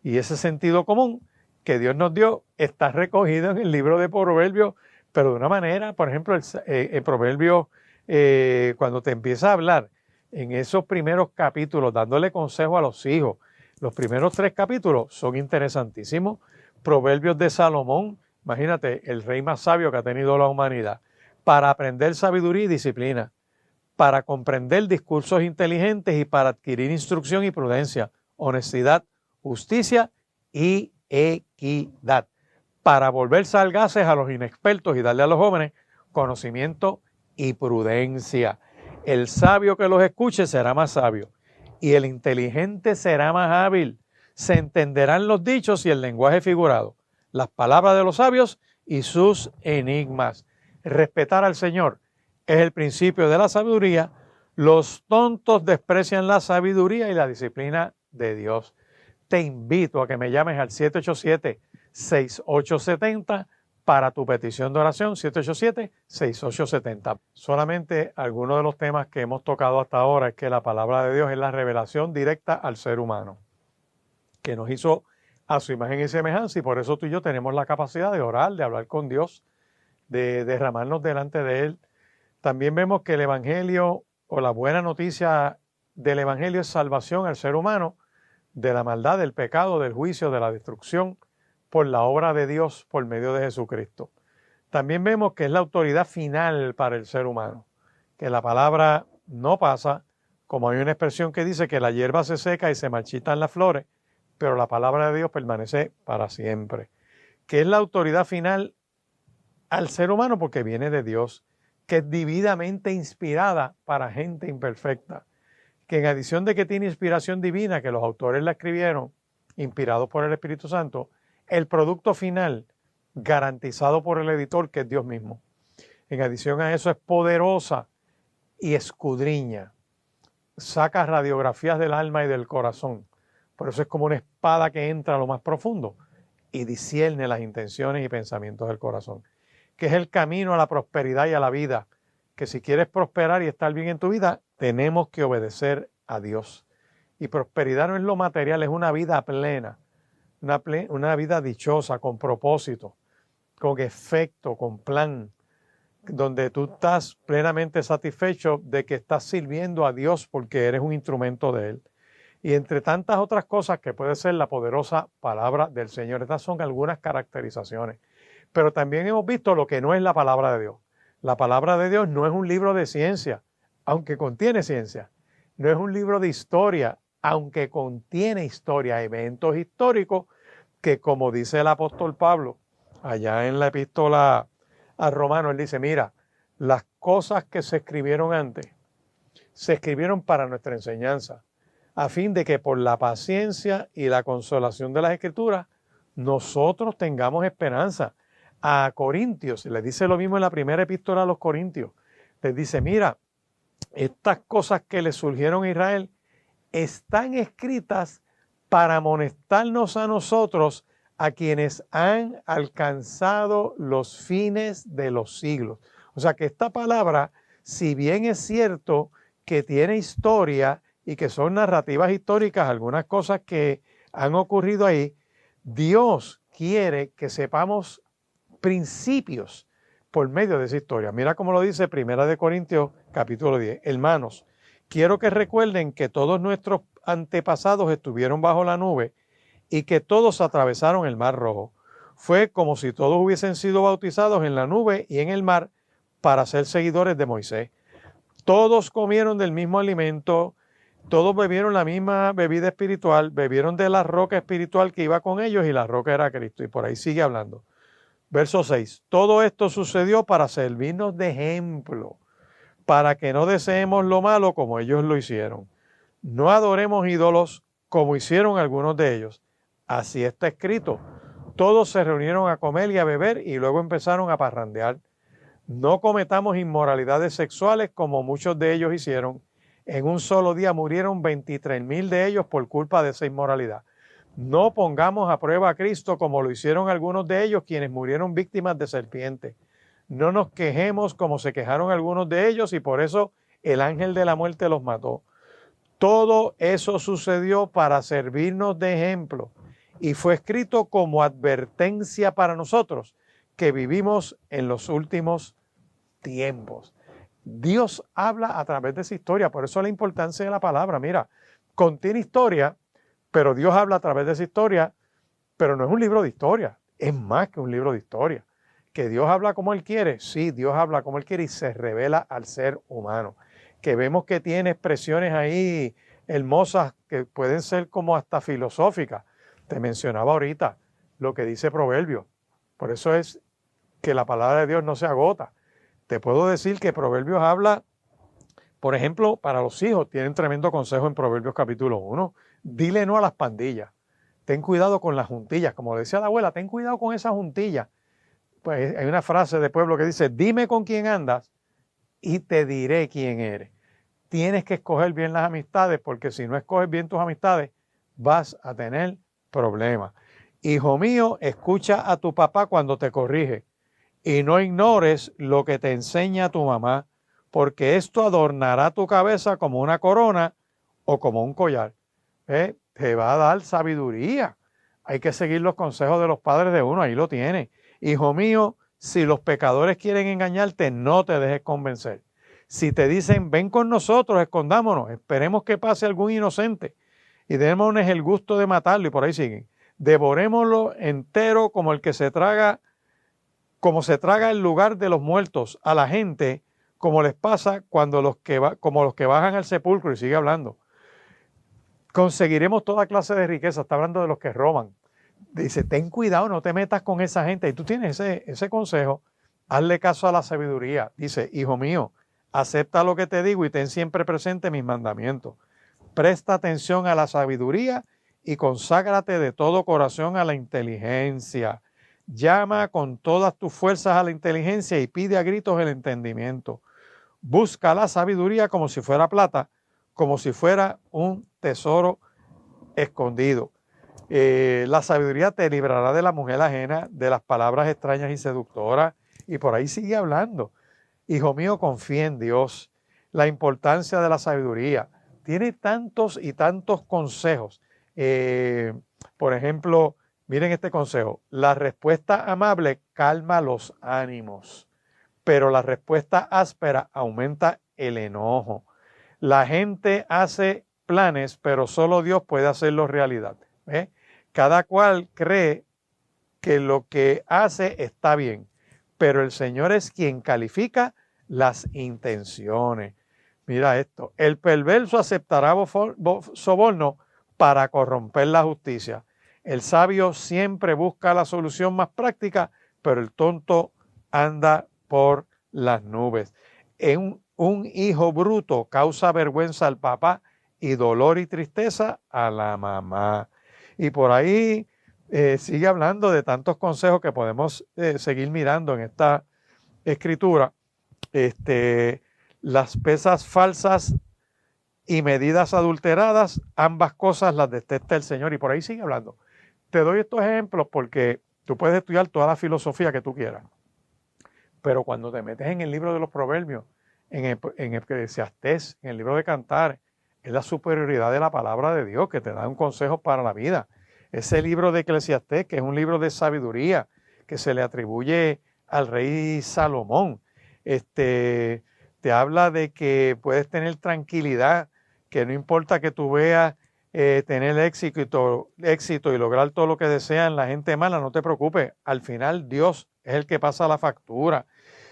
Y ese sentido común que Dios nos dio está recogido en el libro de Proverbios, pero de una manera, por ejemplo, el Proverbio, cuando te empieza a hablar en esos primeros capítulos, dándole consejo a los hijos, los primeros 3 capítulos son interesantísimos. Proverbios de Salomón, imagínate, el rey más sabio que ha tenido la humanidad, para aprender sabiduría y disciplina, para comprender discursos inteligentes y para adquirir instrucción y prudencia, honestidad, justicia y equidad, para volver sagaces a los inexpertos y darle a los jóvenes conocimiento y prudencia. El sabio que los escuche será más sabio y el inteligente será más hábil. Se entenderán los dichos y el lenguaje figurado, las palabras de los sabios y sus enigmas. Respetar al Señor es el principio de la sabiduría. Los tontos desprecian la sabiduría y la disciplina de Dios. Te invito a que me llames al 787-6870 para tu petición de oración, 787-6870. Solamente algunos de los temas que hemos tocado hasta ahora es que la palabra de Dios es la revelación directa al ser humano, que nos hizo a su imagen y semejanza, y por eso tú y yo tenemos la capacidad de orar, de hablar con Dios, de derramarnos delante de Él. También vemos que el Evangelio o la buena noticia del Evangelio es salvación al ser humano de la maldad, del pecado, del juicio, de la destrucción por la obra de Dios por medio de Jesucristo. También vemos que es la autoridad final para el ser humano, que la palabra no pasa, como hay una expresión que dice que la hierba se seca y se marchitan las flores, pero la palabra de Dios permanece para siempre, que es la autoridad final al ser humano porque viene de Dios, que es divinamente inspirada para gente imperfecta, que en adición de que tiene inspiración divina, que los autores la escribieron, inspirados por el Espíritu Santo, el producto final, garantizado por el editor, que es Dios mismo. En adición a eso, es poderosa y escudriña, saca radiografías del alma y del corazón Por eso es como una espada que entra a lo más profundo y discierne las intenciones y pensamientos del corazón, que es el camino a la prosperidad y a la vida, que si quieres prosperar y estar bien en tu vida, tenemos que obedecer a Dios. Y prosperidad no es lo material, es una vida plena, una vida dichosa, con propósito, con efecto, con plan, donde tú estás plenamente satisfecho de que estás sirviendo a Dios porque eres un instrumento de Él. Y entre tantas otras cosas que puede ser la poderosa palabra del Señor. Estas son algunas caracterizaciones. Pero también hemos visto lo que no es la palabra de Dios. La palabra de Dios no es un libro de ciencia, aunque contiene ciencia. No es un libro de historia, aunque contiene historia, eventos históricos que, como dice el apóstol Pablo, allá en la epístola a Romanos, él dice, mira, las cosas que se escribieron antes, se escribieron para nuestra enseñanza, a fin de que por la paciencia y la consolación de las Escrituras, nosotros tengamos esperanza. A Corintios, les dice lo mismo en la primera epístola a los Corintios, les dice, mira, estas cosas que le surgieron a Israel están escritas para amonestarnos a nosotros, a quienes han alcanzado los fines de los siglos. O sea que esta palabra, si bien es cierto que tiene historia y que son narrativas históricas, algunas cosas que han ocurrido ahí, Dios quiere que sepamos principios por medio de esa historia. Mira cómo lo dice 1 Corintios capítulo 10. Hermanos, quiero que recuerden que todos nuestros antepasados estuvieron bajo la nube y que todos atravesaron el mar rojo. Fue como si todos hubiesen sido bautizados en la nube y en el mar para ser seguidores de Moisés. Todos comieron del mismo alimento, todos bebieron la misma bebida espiritual, bebieron de la roca espiritual que iba con ellos y la roca era Cristo. Y por ahí sigue hablando. Verso 6. Todo esto sucedió para servirnos de ejemplo, para que no deseemos lo malo como ellos lo hicieron. No adoremos ídolos como hicieron algunos de ellos. Así está escrito. Todos se reunieron a comer y a beber y luego empezaron a parrandear. No cometamos inmoralidades sexuales como muchos de ellos hicieron. En un solo día murieron 23,000 de ellos por culpa de esa inmoralidad. No pongamos a prueba a Cristo como lo hicieron algunos de ellos, quienes murieron víctimas de serpientes. No nos quejemos como se quejaron algunos de ellos y por eso el ángel de la muerte los mató. Todo eso sucedió para servirnos de ejemplo y fue escrito como advertencia para nosotros que vivimos en los últimos tiempos. Dios habla a través de esa historia, por eso la importancia de la palabra. Mira, contiene historia, pero Dios habla a través de esa historia, pero no es un libro de historia, es más que un libro de historia. ¿Que Dios habla como Él quiere? Sí, Dios habla como Él quiere y se revela al ser humano. Que vemos que tiene expresiones ahí hermosas que pueden ser como hasta filosóficas. Te mencionaba ahorita lo que dice Proverbios. Por eso es que la palabra de Dios no se agota. Te puedo decir que Proverbios habla, por ejemplo, para los hijos, tienen tremendo consejo en Proverbios capítulo 1. Dile no a las pandillas. Ten cuidado con las juntillas. Como decía la abuela, ten cuidado con esas juntillas. Pues hay una frase de pueblo que dice, dime con quién andas y te diré quién eres. Tienes que escoger bien las amistades porque si no escoges bien tus amistades, vas a tener problemas. Hijo mío, escucha a tu papá cuando te corrige y no ignores lo que te enseña tu mamá, porque esto adornará tu cabeza como una corona o como un collar. Te va a dar sabiduría. Hay que seguir los consejos de los padres de uno, ahí lo tienes. Hijo mío, si los pecadores quieren engañarte, no te dejes convencer. Si te dicen, ven con nosotros, escondámonos, esperemos que pase algún inocente y démonos el gusto de matarlo, y por ahí siguen. Devorémoslo entero como el que se traga, como se traga el lugar de los muertos a la gente, como les pasa cuando como los que bajan al sepulcro, y sigue hablando. Conseguiremos toda clase de riqueza, está hablando de los que roban. Dice, ten cuidado, no te metas con esa gente. Y tú tienes ese consejo, hazle caso a la sabiduría. Dice, hijo mío, acepta lo que te digo y ten siempre presente mis mandamientos. Presta atención a la sabiduría y conságrate de todo corazón a la inteligencia. Llama con todas tus fuerzas a la inteligencia y pide a gritos el entendimiento. Busca la sabiduría como si fuera plata, como si fuera un tesoro escondido. La sabiduría te librará de la mujer ajena, de las palabras extrañas y seductoras, y por ahí sigue hablando. Hijo mío, confía en Dios. La importancia de la sabiduría. Tiene tantos y tantos consejos. Por ejemplo, miren este consejo. La respuesta amable calma los ánimos, pero la respuesta áspera aumenta el enojo. La gente hace planes, pero solo Dios puede hacerlos realidad. ¿Eh? Cada cual cree que lo que hace está bien, pero el Señor es quien califica las intenciones. Mira esto, el perverso aceptará soborno para corromper la justicia. El sabio siempre busca la solución más práctica, pero el tonto anda por las nubes. Un hijo bruto causa vergüenza al papá y dolor y tristeza a la mamá. Y por ahí sigue hablando de tantos consejos que podemos seguir mirando en esta escritura. Las pesas falsas y medidas adulteradas, ambas cosas las detesta el Señor. Y por ahí sigue hablando. Te doy estos ejemplos porque tú puedes estudiar toda la filosofía que tú quieras. Pero cuando te metes en el libro de los Proverbios, en Eclesiastés, en el libro de Cantares, es la superioridad de la palabra de Dios que te da un consejo para la vida. Ese libro de Eclesiastés, que es un libro de sabiduría, que se le atribuye al rey Salomón, te habla de que puedes tener tranquilidad, que no importa que tú veas tener éxito y lograr todo lo que desean la gente mala, no te preocupes. Al final Dios es el que pasa la factura.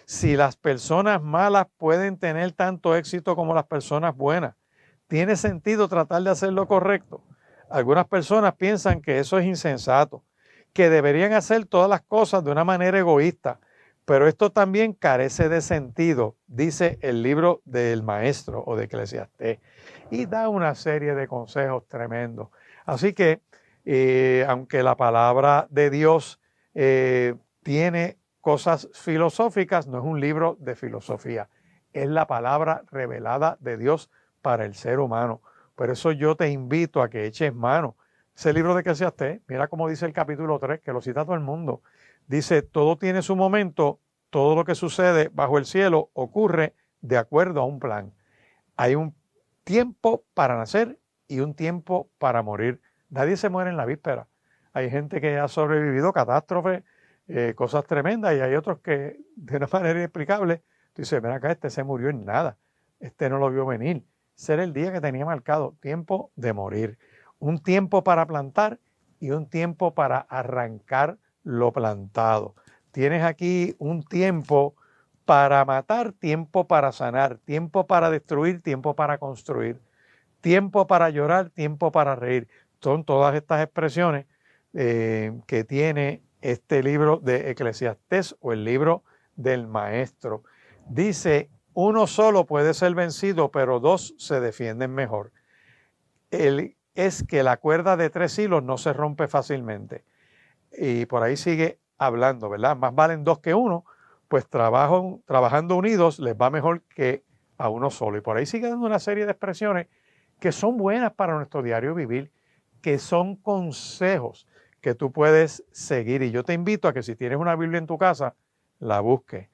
Si las personas malas pueden tener tanto éxito como las personas buenas, ¿tiene sentido tratar de hacer lo correcto? Algunas personas piensan que eso es insensato, que deberían hacer todas las cosas de una manera egoísta, pero esto también carece de sentido, dice el libro del maestro o de Eclesiastés, y da una serie de consejos tremendos. Así que, aunque la palabra de Dios tiene cosas filosóficas, no es un libro de filosofía, es la palabra revelada de Dios para el ser humano. Por eso yo te invito a que eches mano. Ese libro de Eclesiastés, mira cómo dice el capítulo 3, que lo cita todo el mundo. Dice, todo tiene su momento, todo lo que sucede bajo el cielo ocurre de acuerdo a un plan. Hay un tiempo para nacer y un tiempo para morir. Nadie se muere en la víspera. Hay gente que ha sobrevivido catástrofes, cosas tremendas, y hay otros que de una manera inexplicable, tú dices, ven acá, este se murió en nada, este no lo vio venir. Ese era el día que tenía marcado, tiempo de morir. Un tiempo para plantar y un tiempo para arrancar lo plantado. Tienes aquí un tiempo para matar, tiempo para sanar, tiempo para destruir, tiempo para construir, tiempo para llorar, tiempo para reír. Son todas estas expresiones que tiene este libro de Eclesiastés o el libro del maestro. Dice, uno solo puede ser vencido, pero dos se defienden mejor. Es que la cuerda de 3 hilos no se rompe fácilmente. Y por ahí sigue hablando, ¿verdad? Más valen 2 que 1, pues trabajando unidos les va mejor que a uno solo. Y por ahí sigue dando una serie de expresiones que son buenas para nuestro diario vivir, que son consejos que tú puedes seguir. Y yo te invito a que si tienes una Biblia en tu casa, la busques,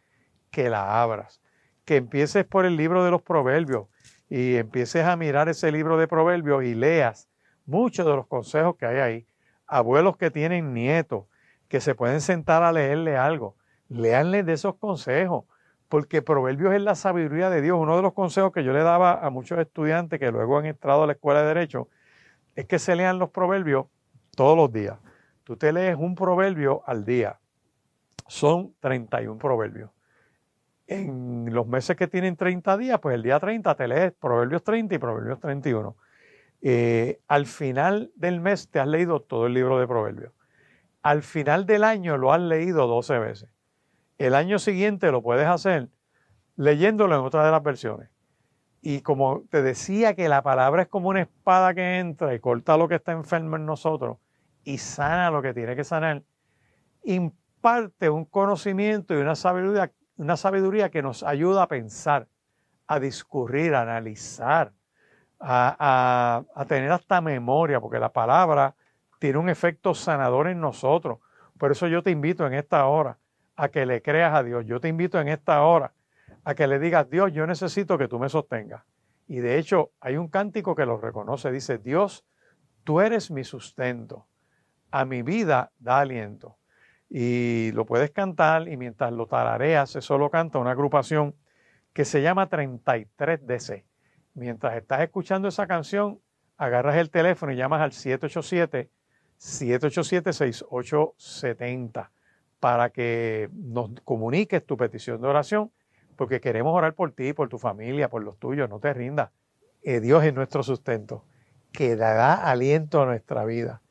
que la abras, que empieces por el libro de los Proverbios y empieces a mirar ese libro de Proverbios y leas muchos de los consejos que hay ahí. Abuelos que tienen nietos, que se pueden sentar a leerle algo, léanle de esos consejos, porque Proverbios es la sabiduría de Dios. Uno de los consejos que yo le daba a muchos estudiantes que luego han entrado a la escuela de Derecho es que se lean los proverbios todos los días. Tú te lees un proverbio al día. Son 31 proverbios. En los meses que tienen 30 días, pues el día 30 te lees Proverbios 30 y Proverbios 31. Al final del mes te has leído todo el libro de Proverbios. Al final del año lo has leído 12 veces. El año siguiente lo puedes hacer leyéndolo en otra de las versiones. Y como te decía que la palabra es como una espada que entra y corta lo que está enfermo en nosotros y sana lo que tiene que sanar, imparte un conocimiento y una sabiduría que nos ayuda a pensar, a discurrir, a analizar, a tener hasta memoria, porque la palabra tiene un efecto sanador en nosotros. Por eso yo te invito en esta hora a que le creas a Dios. Yo te invito en esta hora a que le digas: Dios, yo necesito que tú me sostengas. Y de hecho hay un cántico que lo reconoce, dice: Dios, tú eres mi sustento, a mi vida da aliento. Y lo puedes cantar, y mientras lo tarareas, eso lo canta una agrupación que se llama 33DC. Mientras estás escuchando esa canción, agarras el teléfono y llamas al 787-6870 para que nos comuniques tu petición de oración, porque queremos orar por ti, por tu familia, por los tuyos. No te rindas. Dios es nuestro sustento, que dará aliento a nuestra vida.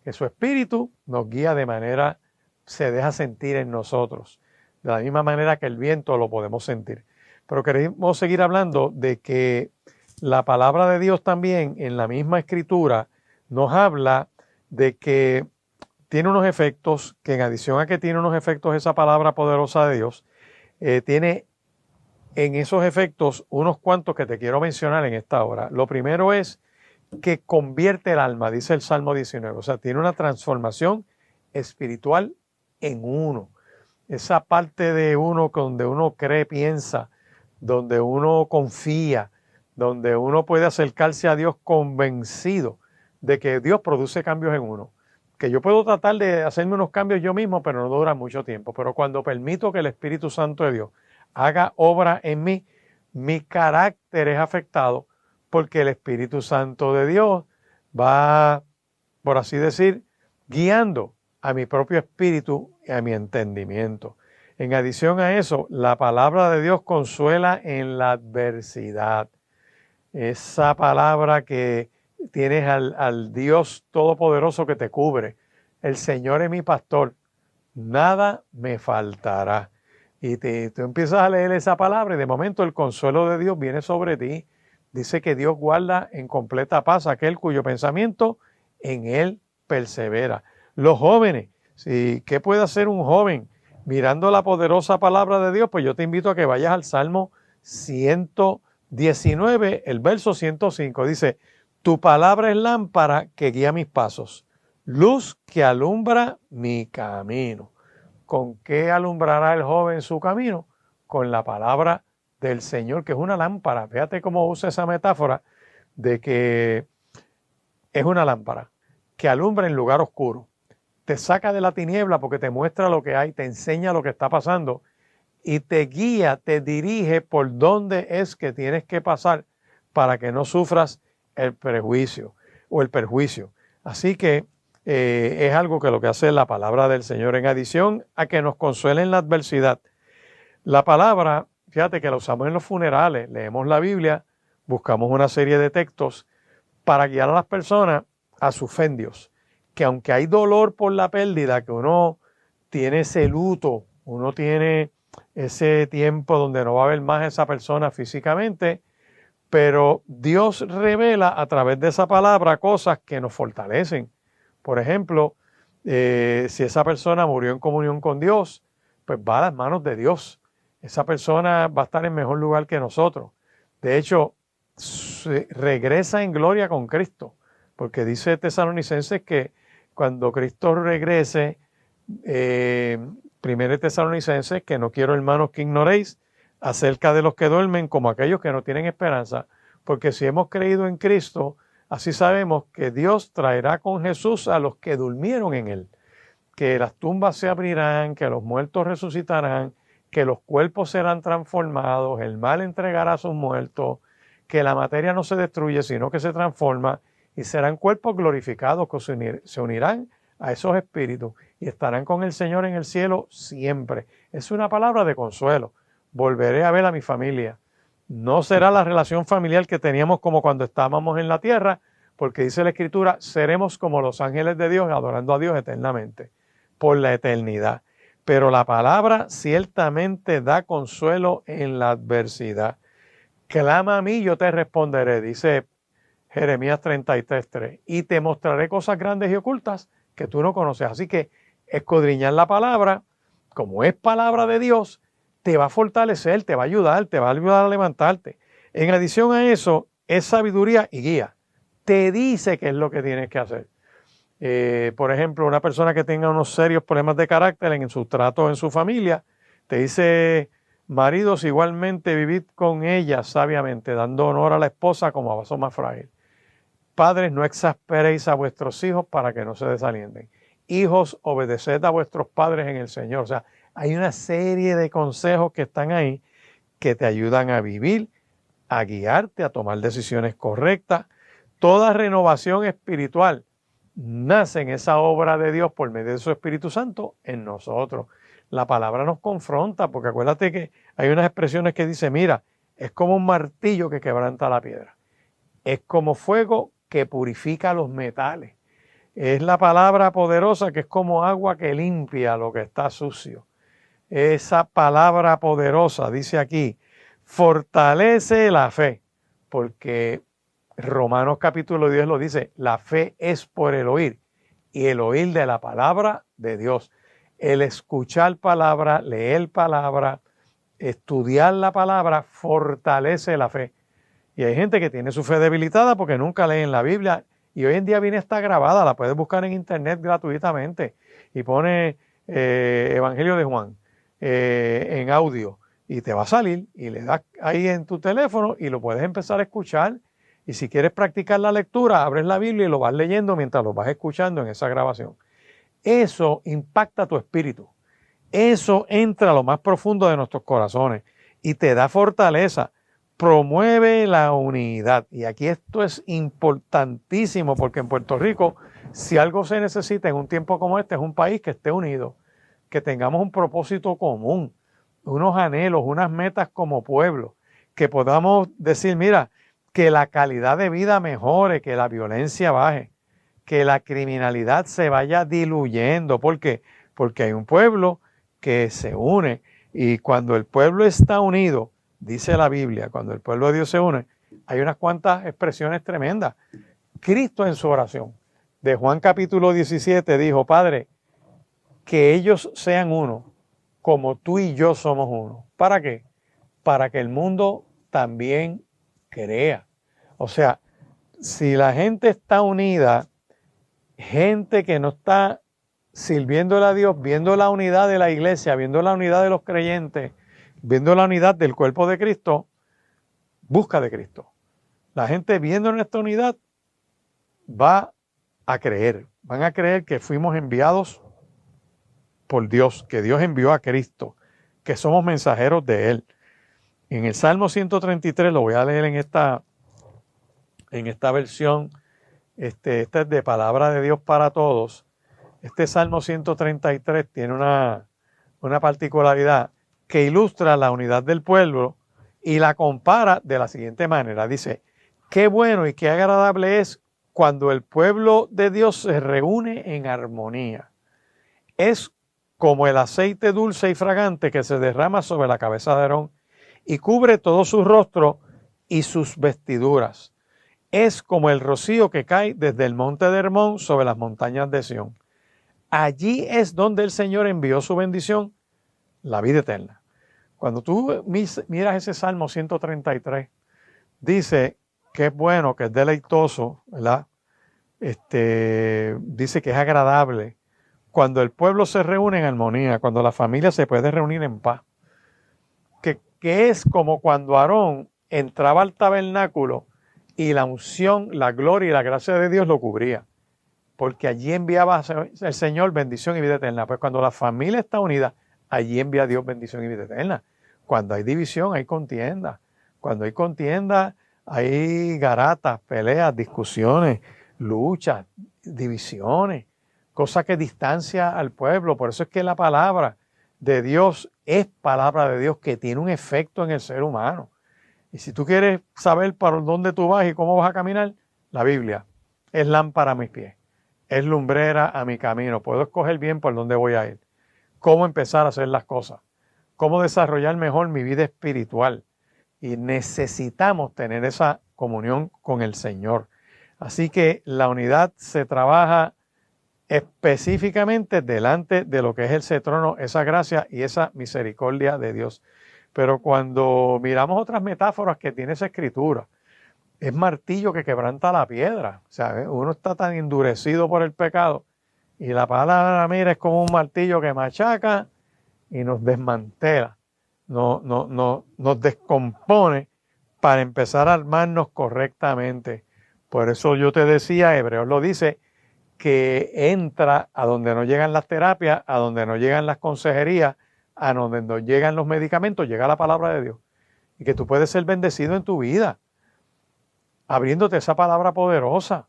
Que su espíritu nos guía de manera, se deja sentir en nosotros, de la misma manera que el viento lo podemos sentir. Pero queremos seguir hablando de que la palabra de Dios también en la misma escritura nos habla de que tiene unos efectos, que en adición a que tiene unos efectos esa palabra poderosa de Dios, tiene en esos efectos unos cuantos que te quiero mencionar en esta hora. Lo primero es que convierte el alma, dice el Salmo 19, o sea, tiene una transformación espiritual en uno. Esa parte de uno donde uno cree, piensa, donde uno confía, donde uno puede acercarse a Dios convencido de que Dios produce cambios en uno. Que yo puedo tratar de hacerme unos cambios yo mismo, pero no dura mucho tiempo. Pero cuando permito que el Espíritu Santo de Dios haga obra en mí, mi carácter es afectado, porque el Espíritu Santo de Dios va, por así decir, guiando a mi propio espíritu y a mi entendimiento. En adición a eso, la palabra de Dios consuela en la adversidad. Esa palabra que tienes al Dios Todopoderoso que te cubre. El Señor es mi pastor, nada me faltará. Y tú empiezas a leer esa palabra y de momento el consuelo de Dios viene sobre ti. Dice que Dios guarda en completa paz aquel cuyo pensamiento en él persevera. Los jóvenes, ¿qué puede hacer un joven mirando la poderosa palabra de Dios? Pues yo te invito a que vayas al Salmo 119, el verso 105. Dice: tu palabra es lámpara que guía mis pasos, luz que alumbra mi camino. ¿Con qué alumbrará el joven su camino? Con la palabra del Señor, que es una lámpara. Fíjate cómo usa esa metáfora de que es una lámpara que alumbra en lugar oscuro. Te saca de la tiniebla porque te muestra lo que hay, te enseña lo que está pasando y te guía, te dirige por dónde es que tienes que pasar para que no sufras el prejuicio o el perjuicio. Así que es algo que lo que hace la palabra del Señor, en adición a que nos consuele en la adversidad. La palabra, fíjate que la usamos en los funerales, leemos la Biblia, buscamos una serie de textos para guiar a las personas a su fe en Dios. Que aunque hay dolor por la pérdida, que uno tiene ese luto, uno tiene ese tiempo donde no va a ver más a esa persona físicamente, pero Dios revela a través de esa palabra cosas que nos fortalecen. Por ejemplo, si esa persona murió en comunión con Dios, pues va a las manos de Dios. Esa persona va a estar en mejor lugar que nosotros. De hecho, regresa en gloria con Cristo, porque dice Tesalonicenses que cuando Cristo regrese, primero Tesalonicenses, que no quiero, hermanos, que ignoréis acerca de los que duermen como aquellos que no tienen esperanza, porque si hemos creído en Cristo, así sabemos que Dios traerá con Jesús a los que durmieron en él, que las tumbas se abrirán, que los muertos resucitarán, que los cuerpos serán transformados, el mal entregará a sus muertos, que la materia no se destruye, sino que se transforma, y serán cuerpos glorificados que se unirán a esos espíritus y estarán con el Señor en el cielo siempre. Es una palabra de consuelo. Volveré a ver a mi familia. No será la relación familiar que teníamos como cuando estábamos en la tierra, porque dice la Escritura, seremos como los ángeles de Dios, adorando a Dios eternamente, por la eternidad. Pero la palabra ciertamente da consuelo en la adversidad. Clama a mí, yo te responderé, dice Jeremías 33:3, y te mostraré cosas grandes y ocultas que tú no conoces. Así que escudriñar la palabra, como es palabra de Dios, te va a fortalecer, te va a ayudar a levantarte. En adición a eso, es sabiduría y guía. Te dice qué es lo que tienes que hacer. Por ejemplo, una persona que tenga unos serios problemas de carácter en su trato en su familia, te dice, maridos, igualmente vivid con ella sabiamente, dando honor a la esposa como a vaso más frágil. Padres, no exasperéis a vuestros hijos para que no se desalienten. Hijos, obedeced a vuestros padres en el Señor. O sea, hay una serie de consejos que están ahí que te ayudan a vivir, a guiarte, a tomar decisiones correctas. Toda renovación espiritual nace en esa obra de Dios por medio de su Espíritu Santo en nosotros. La palabra nos confronta, porque acuérdate que hay unas expresiones que dice, mira, es como un martillo que quebranta la piedra. Es como fuego que purifica los metales. Es la palabra poderosa que es como agua que limpia lo que está sucio. Esa palabra poderosa, dice aquí, fortalece la fe, porque Romanos capítulo 10 lo dice, la fe es por el oír y el oír de la palabra de Dios. El escuchar palabra, leer palabra, estudiar la palabra, fortalece la fe. Y hay gente que tiene su fe debilitada porque nunca leen la Biblia y hoy en día viene esta grabada, la puedes buscar en internet gratuitamente y pone Evangelio de Juan en audio y te va a salir y le das ahí en tu teléfono y lo puedes empezar a escuchar. Y si quieres practicar la lectura, abres la Biblia y lo vas leyendo mientras lo vas escuchando en esa grabación. Eso impacta tu espíritu. Eso entra a lo más profundo de nuestros corazones y te da fortaleza. Promueve la unidad. Y aquí esto es importantísimo porque en Puerto Rico, si algo se necesita en un tiempo como este, es un país que esté unido, que tengamos un propósito común, unos anhelos, unas metas como pueblo, que podamos decir, mira, que la calidad de vida mejore, que la violencia baje, que la criminalidad se vaya diluyendo. ¿Por qué? Porque hay un pueblo que se une y cuando el pueblo está unido, dice la Biblia, cuando el pueblo de Dios se une, hay unas cuantas expresiones tremendas. Cristo en su oración de Juan capítulo 17 dijo, Padre, que ellos sean uno, como tú y yo somos uno. ¿Para qué? Para que el mundo también crea. O sea, si la gente está unida, gente que no está sirviéndole a Dios, viendo la unidad de la iglesia, viendo la unidad de los creyentes, viendo la unidad del cuerpo de Cristo, busca de Cristo. La gente viendo nuestra unidad va a creer, van a creer que fuimos enviados por Dios, que Dios envió a Cristo, que somos mensajeros de Él. En el Salmo 133, lo voy a leer en esta versión, esta es de Palabra de Dios para Todos. Este Salmo 133 tiene una particularidad que ilustra la unidad del pueblo y la compara de la siguiente manera. Dice, qué bueno y qué agradable es cuando el pueblo de Dios se reúne en armonía. Es como el aceite dulce y fragante que se derrama sobre la cabeza de Aarón y cubre todo su rostro y sus vestiduras. Es como el rocío que cae desde el monte de Hermón sobre las montañas de Sión. Allí es donde el Señor envió su bendición, la vida eterna. Cuando tú miras ese Salmo 133, dice que es bueno, que es deleitoso, ¿verdad? Dice que es agradable cuando el pueblo se reúne en armonía, cuando la familia se puede reunir en paz. Que es como cuando Aarón entraba al tabernáculo y la unción, la gloria y la gracia de Dios lo cubría. Porque allí enviaba el Señor bendición y vida eterna. Pues cuando la familia está unida, allí envía Dios bendición y vida eterna. Cuando hay división, hay contienda. Cuando hay contienda, hay garatas, peleas, discusiones, luchas, divisiones, cosas que distancia al pueblo. Por eso es que la palabra de Dios es palabra de Dios que tiene un efecto en el ser humano. Y si tú quieres saber para dónde tú vas y cómo vas a caminar, la Biblia es lámpara a mis pies, es lumbrera a mi camino. Puedo escoger bien por dónde voy a ir, cómo empezar a hacer las cosas, cómo desarrollar mejor mi vida espiritual. Y necesitamos tener esa comunión con el Señor. Así que la unidad se trabaja específicamente delante de lo que es ese trono, esa gracia y esa misericordia de Dios. Pero cuando miramos otras metáforas que tiene esa escritura, es martillo que quebranta la piedra. O sea, uno está tan endurecido por el pecado y la palabra, mira, es como un martillo que machaca y nos desmantela, nos descompone para empezar a armarnos correctamente. Por eso yo te decía, Hebreos lo dice, que entra a donde no llegan las terapias, a donde no llegan las consejerías, a donde no llegan los medicamentos, llega la palabra de Dios. Y que tú puedes ser bendecido en tu vida, abriéndote esa palabra poderosa.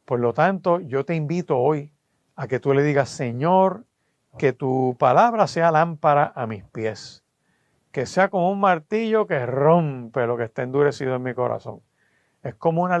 Por lo tanto, yo te invito hoy a que tú le digas, Señor, que tu palabra sea lámpara a mis pies, que sea como un martillo que rompe lo que está endurecido en mi corazón. Es como una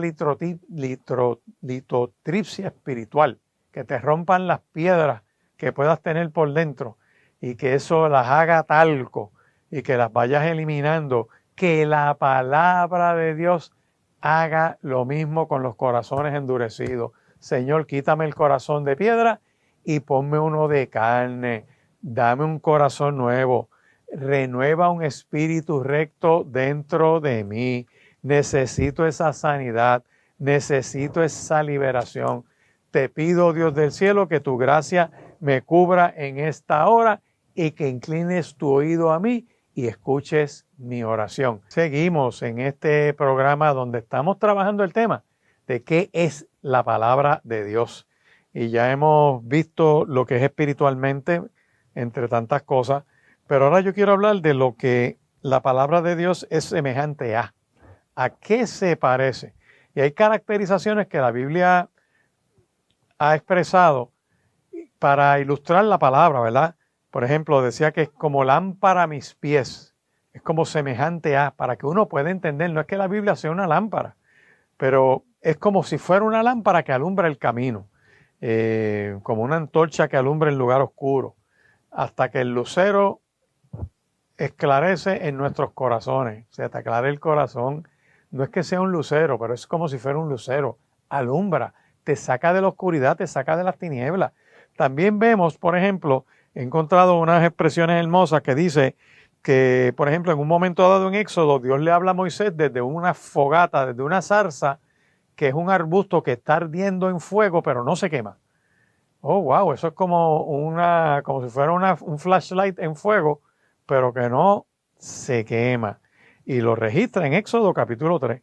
litotripsia espiritual, que te rompan las piedras que puedas tener por dentro y que eso las haga talco y que las vayas eliminando. Que la palabra de Dios haga lo mismo con los corazones endurecidos. Señor, quítame el corazón de piedra y ponme uno de carne. Dame un corazón nuevo. Renueva un espíritu recto dentro de mí. Necesito esa sanidad. Necesito esa liberación. Te pido, Dios del cielo, que tu gracia me cubra en esta hora y que inclines tu oído a mí y escuches mi oración. Seguimos en este programa donde estamos trabajando el tema de qué es la palabra de Dios. Y ya hemos visto lo que es espiritualmente, entre tantas cosas, pero ahora yo quiero hablar de lo que la palabra de Dios es semejante a. ¿A qué se parece? Y hay caracterizaciones que la Biblia ha expresado para ilustrar la palabra, ¿verdad? Por ejemplo, decía que es como lámpara a mis pies, es como semejante a, para que uno pueda entender, no es que la Biblia sea una lámpara, pero es como si fuera una lámpara que alumbra el camino, como una antorcha que alumbra el lugar oscuro, hasta que el lucero esclarece en nuestros corazones. O sea, te aclara el corazón, no es que sea un lucero, pero es como si fuera un lucero, alumbra, te saca de la oscuridad, te saca de las tinieblas. También vemos, por ejemplo, he encontrado unas expresiones hermosas que dice que, por ejemplo, en un momento dado en Éxodo, Dios le habla a Moisés desde una fogata, desde una zarza, que es un arbusto que está ardiendo en fuego, pero no se quema. Oh, wow, eso es como si fuera un flashlight en fuego, pero que no se quema. Y lo registra en Éxodo capítulo 3.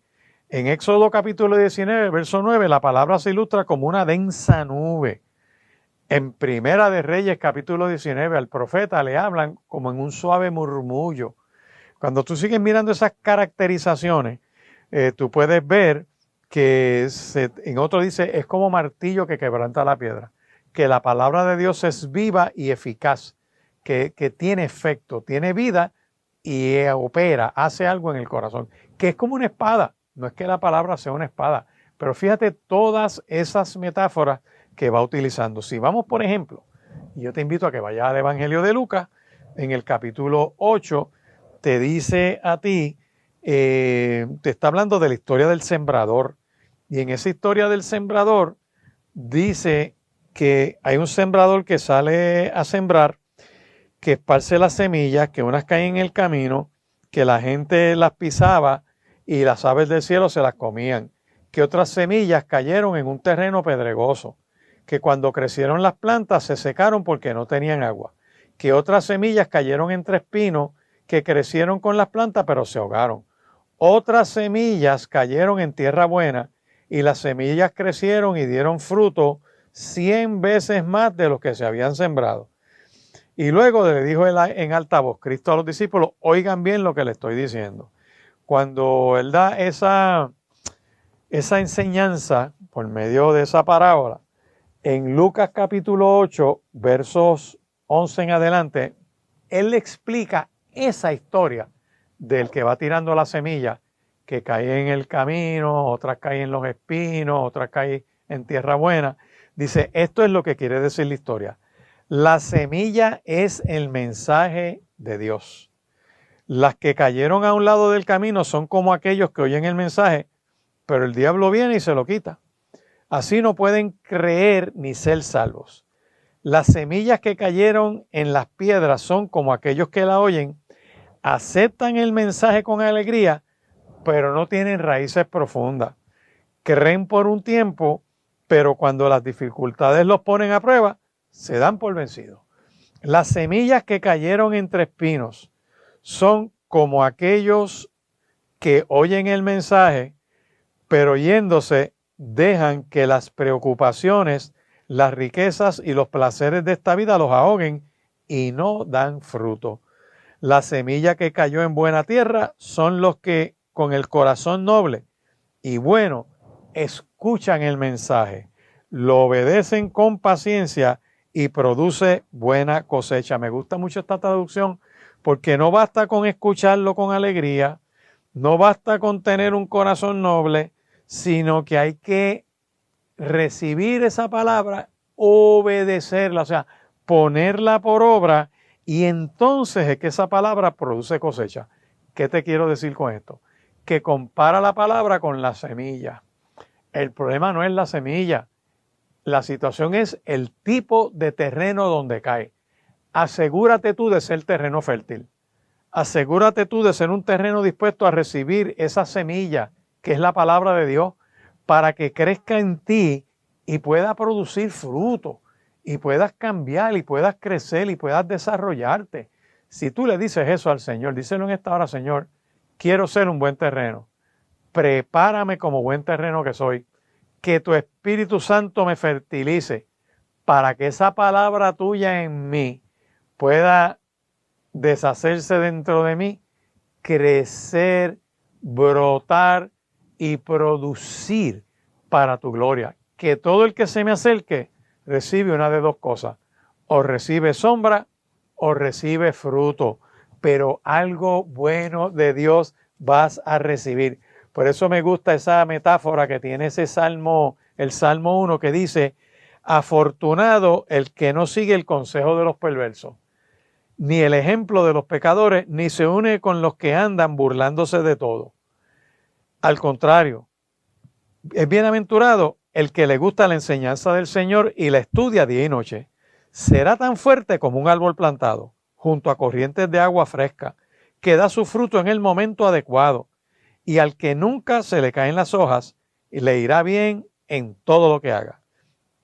En Éxodo capítulo 19, verso 9, la palabra se ilustra como una densa nube. En Primera de Reyes, capítulo 19, al profeta le hablan como en un suave murmullo. Cuando tú sigues mirando esas caracterizaciones, tú puedes ver que en otro dice, es como martillo que quebranta la piedra. Que la palabra de Dios es viva y eficaz, que tiene efecto, tiene vida y opera, hace algo en el corazón. Que es como una espada, no es que la palabra sea una espada, pero fíjate todas esas metáforas que va utilizando. Si vamos, por ejemplo, y yo te invito a que vayas al Evangelio de Lucas, en el capítulo 8, te dice a ti, te está hablando de la historia del sembrador. Y en esa historia del sembrador dice que hay un sembrador que sale a sembrar, que esparce las semillas, que unas caen en el camino, que la gente las pisaba y las aves del cielo se las comían, que otras semillas cayeron en un terreno pedregoso, que cuando crecieron las plantas se secaron porque no tenían agua, que otras semillas cayeron entre espinos que crecieron con las plantas pero se ahogaron. Otras semillas cayeron en tierra buena y las semillas crecieron y dieron fruto 100 veces más de los que se habían sembrado. Y luego le dijo en alta voz Cristo a los discípulos, oigan bien lo que le estoy diciendo. Cuando él da esa enseñanza por medio de esa parábola, en Lucas capítulo 8, versos 11 en adelante, él le explica esa historia del que va tirando la semilla, que cae en el camino, otras caen en los espinos, otras caen en tierra buena. Dice, esto es lo que quiere decir la historia. La semilla es el mensaje de Dios. Las que cayeron a un lado del camino son como aquellos que oyen el mensaje, pero el diablo viene y se lo quita. Así no pueden creer ni ser salvos. Las semillas que cayeron en las piedras son como aquellos que la oyen, aceptan el mensaje con alegría, pero no tienen raíces profundas. creen por un tiempo, pero cuando las dificultades los ponen a prueba, se dan por vencidos. Las semillas que cayeron entre espinos son como aquellos que oyen el mensaje, pero yéndose dejan que las preocupaciones, las riquezas y los placeres de esta vida los ahoguen y no dan fruto. La semilla que cayó en buena tierra son los que con el corazón noble y bueno escuchan el mensaje, lo obedecen con paciencia y produce buena cosecha. Me gusta mucho esta traducción porque no basta con escucharlo con alegría, no basta con tener un corazón noble, sino que hay que recibir esa palabra, obedecerla, o sea, ponerla por obra y entonces es que esa palabra produce cosecha. ¿Qué te quiero decir con esto? Que compara la palabra con la semilla. El problema no es la semilla, la situación es el tipo de terreno donde cae. Asegúrate tú de ser terreno fértil. Asegúrate tú de ser un terreno dispuesto a recibir esa semilla que es la palabra de Dios para que crezca en ti y pueda producir fruto y puedas cambiar y puedas crecer y puedas desarrollarte. Si tú le dices eso al Señor, díselo en esta hora: Señor, quiero ser un buen terreno. Prepárame como buen terreno que soy. Que tu Espíritu Santo me fertilice para que esa palabra tuya en mí pueda deshacerse dentro de mí, crecer, brotar y producir para tu gloria. Que todo el que se me acerque recibe una de dos cosas: o recibe sombra o recibe fruto, pero algo bueno de Dios vas a recibir. Por eso me gusta esa metáfora que tiene ese salmo, el Salmo 1, que dice: afortunado el que no sigue el consejo de los perversos, ni el ejemplo de los pecadores, ni se une con los que andan burlándose de todo. Al contrario, es bienaventurado el que le gusta la enseñanza del Señor y la estudia día y noche. Será tan fuerte como un árbol plantado junto a corrientes de agua fresca, que da su fruto en el momento adecuado, y al que nunca se le caen las hojas, le irá bien en todo lo que haga.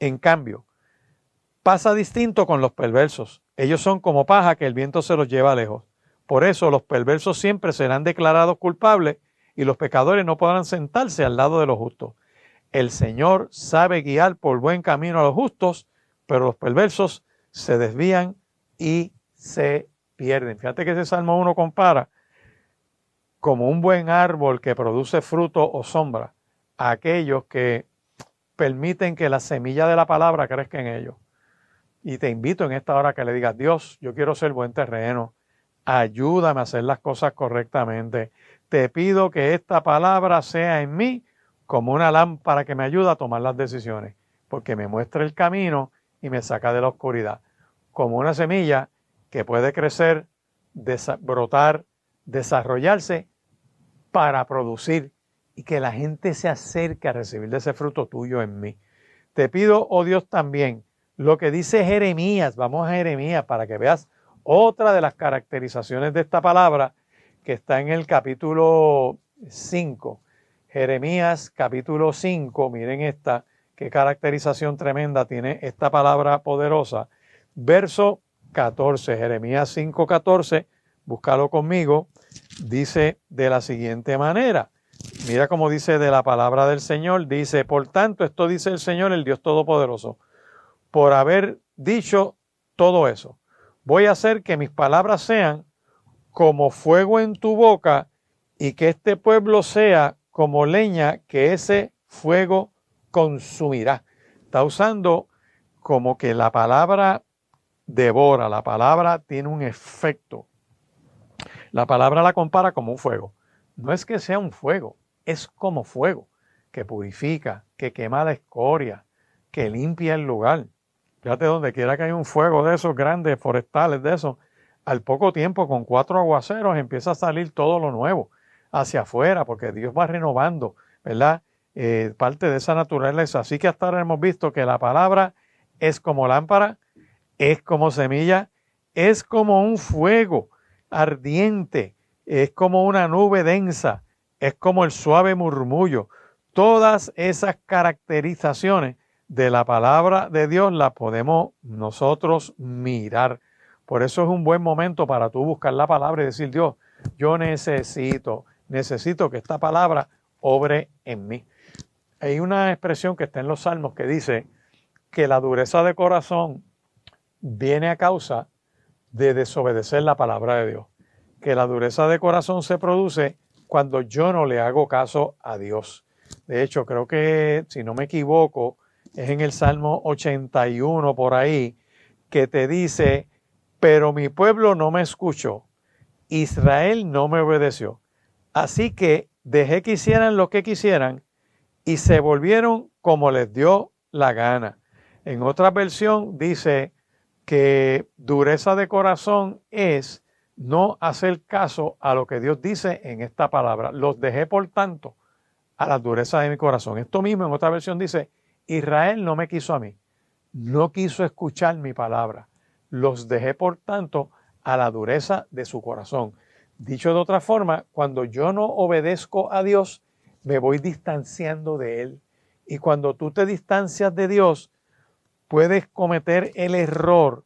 En cambio, pasa distinto con los perversos. Ellos son como paja que el viento se los lleva lejos. Por eso los perversos siempre serán declarados culpables y los pecadores no podrán sentarse al lado de los justos. El Señor sabe guiar por buen camino a los justos, pero los perversos se desvían y se pierden. Fíjate que ese Salmo 1 compara como un buen árbol que produce fruto o sombra a aquellos que permiten que la semilla de la palabra crezca en ellos. Y te invito en esta hora que le digas: Dios, yo quiero ser buen terreno, ayúdame a hacer las cosas correctamente. Te pido que esta palabra sea en mí como una lámpara que me ayuda a tomar las decisiones, porque me muestra el camino y me saca de la oscuridad. Como una semilla que puede crecer, brotar, desarrollarse para producir y que la gente se acerque a recibir de ese fruto tuyo en mí. Te pido, oh Dios, también lo que dice Jeremías. Vamos a Jeremías para que veas otra de las caracterizaciones de esta palabra que está en el capítulo 5. Jeremías capítulo 5, miren qué caracterización tremenda tiene esta palabra poderosa. Verso 14, Jeremías 5:14, búscalo conmigo, dice de la siguiente manera. Mira cómo dice de la palabra del Señor, dice: por tanto, esto dice el Señor, el Dios Todopoderoso, por haber dicho todo eso, voy a hacer que mis palabras sean como fuego en tu boca y que este pueblo sea como leña que ese fuego consumirá. Está usando como que la palabra devora, la palabra tiene un efecto. La palabra la compara como un fuego. No es que sea un fuego, es como fuego, que purifica, que quema la escoria, que limpia el lugar. Fíjate, donde quiera que haya un fuego de esos grandes, forestales de esos, al poco tiempo, con 4 aguaceros, empieza a salir todo lo nuevo hacia afuera, porque Dios va renovando, ¿verdad? Parte de esa naturaleza. Así que hasta ahora hemos visto que la palabra es como lámpara, es como semilla, es como un fuego ardiente, es como una nube densa, es como el suave murmullo. Todas esas caracterizaciones de la palabra de Dios las podemos nosotros mirar. Por eso es un buen momento para tú buscar la palabra y decir, Dios, yo necesito que esta palabra obre en mí. Hay una expresión que está en los Salmos que dice que la dureza de corazón viene a causa de desobedecer la palabra de Dios. Que la dureza de corazón se produce cuando yo no le hago caso a Dios. De hecho, creo que, si no me equivoco, es en el Salmo 81 por ahí, que te dice, pero mi pueblo no me escuchó, Israel no me obedeció. Así que dejé que hicieran lo que quisieran y se volvieron como les dio la gana. En otra versión dice que dureza de corazón es no hacer caso a lo que Dios dice en esta palabra. Los dejé, por tanto, a la dureza de mi corazón. Esto mismo en otra versión dice, Israel no me quiso a mí, no quiso escuchar mi palabra. Los dejé, por tanto, a la dureza de su corazón. Dicho de otra forma, cuando yo no obedezco a Dios, me voy distanciando de Él. Y cuando tú te distancias de Dios, puedes cometer el error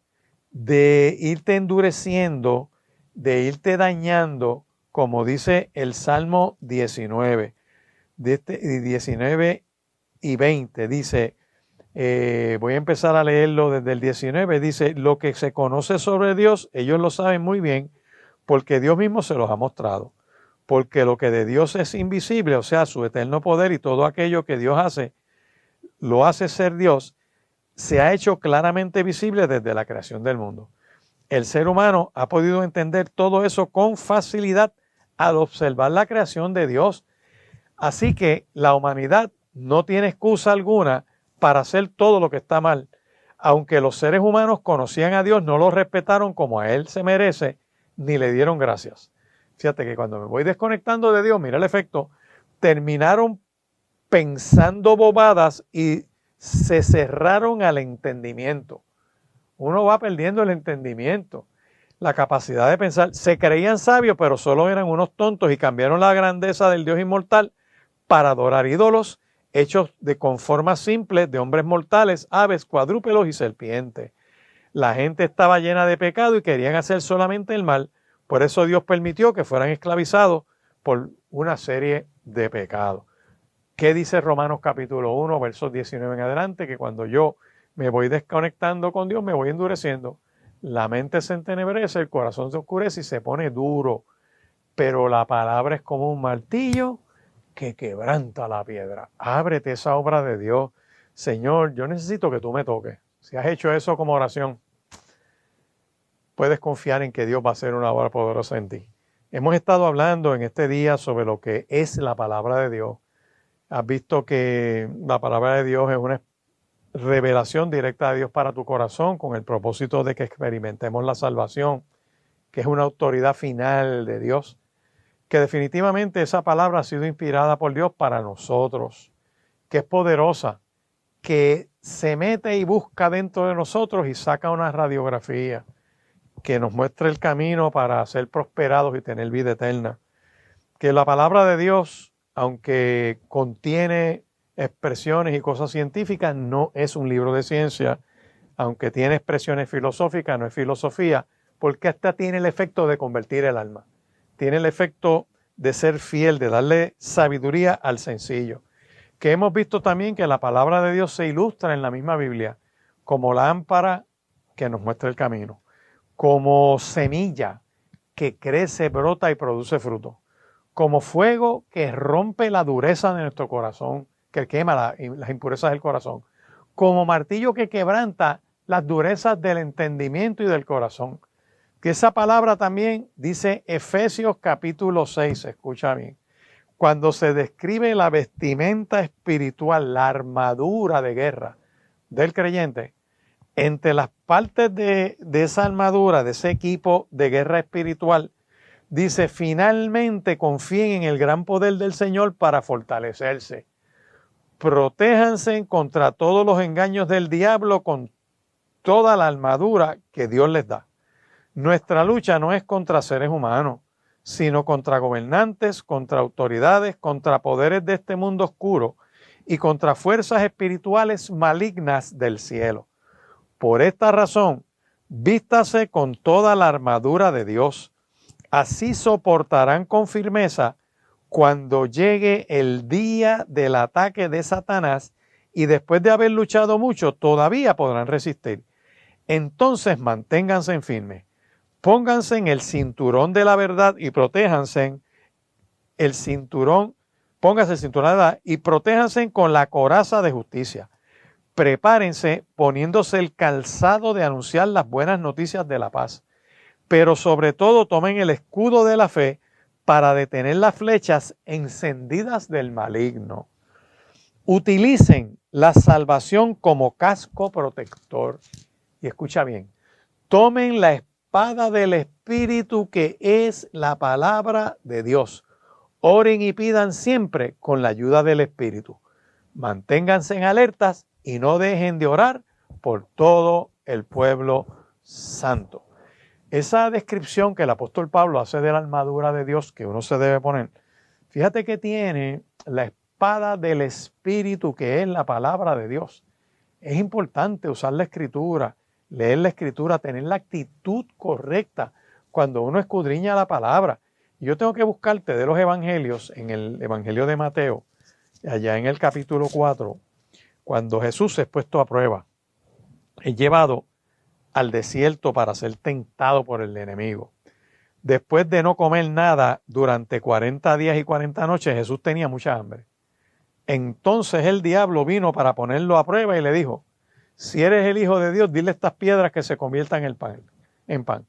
de irte endureciendo, de irte dañando, como dice el Salmo 19. 19 y 20 dice, voy a empezar a leerlo desde el 19, dice, lo que se conoce sobre Dios, ellos lo saben muy bien, porque Dios mismo se los ha mostrado, porque lo que de Dios es invisible, o sea, su eterno poder y todo aquello que Dios hace, lo hace ser Dios, se ha hecho claramente visible desde la creación del mundo. El ser humano ha podido entender todo eso con facilidad al observar la creación de Dios. Así que la humanidad no tiene excusa alguna para hacer todo lo que está mal. Aunque los seres humanos conocían a Dios, no lo respetaron como a Él se merece, ni le dieron gracias. Fíjate que cuando me voy desconectando de Dios, mira el efecto, terminaron pensando bobadas y se cerraron al entendimiento. Uno va perdiendo el entendimiento, la capacidad de pensar. Se creían sabios, pero solo eran unos tontos y cambiaron la grandeza del Dios inmortal para adorar ídolos hechos con formas simples de hombres mortales, aves, cuadrúpedos y serpientes. La gente estaba llena de pecado y querían hacer solamente el mal. Por eso Dios permitió que fueran esclavizados por una serie de pecados. ¿Qué dice Romanos capítulo 1, versos 19 en adelante? Que cuando yo me voy desconectando con Dios, me voy endureciendo. La mente se entenebrece, el corazón se oscurece y se pone duro. Pero la palabra es como un martillo que quebranta la piedra. Ábrete esa obra de Dios. Señor, yo necesito que tú me toques. Si has hecho eso como oración, puedes confiar en que Dios va a hacer una obra poderosa en ti. Hemos estado hablando en este día sobre lo que es la palabra de Dios. Has visto que la palabra de Dios es una revelación directa de Dios para tu corazón con el propósito de que experimentemos la salvación, que es una autoridad final de Dios, que definitivamente esa palabra ha sido inspirada por Dios para nosotros, que es poderosa, que se mete y busca dentro de nosotros y saca una radiografía que nos muestra el camino para ser prosperados y tener vida eterna. Que la palabra de Dios, aunque contiene expresiones y cosas científicas, no es un libro de ciencia. Aunque tiene expresiones filosóficas, no es filosofía, porque esta tiene el efecto de convertir el alma. Tiene el efecto de ser fiel, de darle sabiduría al sencillo. Que hemos visto también que la palabra de Dios se ilustra en la misma Biblia como lámpara que nos muestra el camino, como semilla que crece, brota y produce fruto, como fuego que rompe la dureza de nuestro corazón, que quema las impurezas del corazón, como martillo que quebranta las durezas del entendimiento y del corazón. Que esa palabra también dice Efesios capítulo 6, escucha bien, cuando se describe la vestimenta espiritual, la armadura de guerra del creyente, entre las partes de esa armadura, de ese equipo de guerra espiritual, dice, finalmente confíen en el gran poder del Señor para fortalecerse. Protéjanse contra todos los engaños del diablo con toda la armadura que Dios les da. Nuestra lucha no es contra seres humanos, sino contra gobernantes, contra autoridades, contra poderes de este mundo oscuro y contra fuerzas espirituales malignas del cielo. Por esta razón, vístase con toda la armadura de Dios. Así soportarán con firmeza cuando llegue el día del ataque de Satanás, y después de haber luchado mucho, todavía podrán resistir. Entonces manténganse en firme. Pónganse en el cinturón de la verdad y protéjanse el cinturón, pónganse el cinturón de la verdad y protéjanse con la coraza de justicia. Prepárense poniéndose el calzado de anunciar las buenas noticias de la paz. Pero sobre todo tomen el escudo de la fe para detener las flechas encendidas del maligno. Utilicen la salvación como casco protector. Y escucha bien, tomen la espada del Espíritu, que es la palabra de Dios. Oren y pidan siempre con la ayuda del Espíritu. Manténganse en alertas y no dejen de orar por todo el pueblo santo. Esa descripción que el apóstol Pablo hace de la armadura de Dios que uno se debe poner, fíjate que tiene la espada del Espíritu, que es la palabra de Dios. Es importante usar la Escritura, leer la Escritura, tener la actitud correcta cuando uno escudriña la palabra. Yo tengo que buscarte de los evangelios, en el Evangelio de Mateo, allá en el capítulo 4, cuando Jesús es puesto a prueba, es llevado al desierto para ser tentado por el enemigo. Después de no comer nada durante 40 días y 40 noches, Jesús tenía mucha hambre. Entonces el diablo vino para ponerlo a prueba y le dijo: si eres el Hijo de Dios, dile a estas piedras que se conviertan en pan.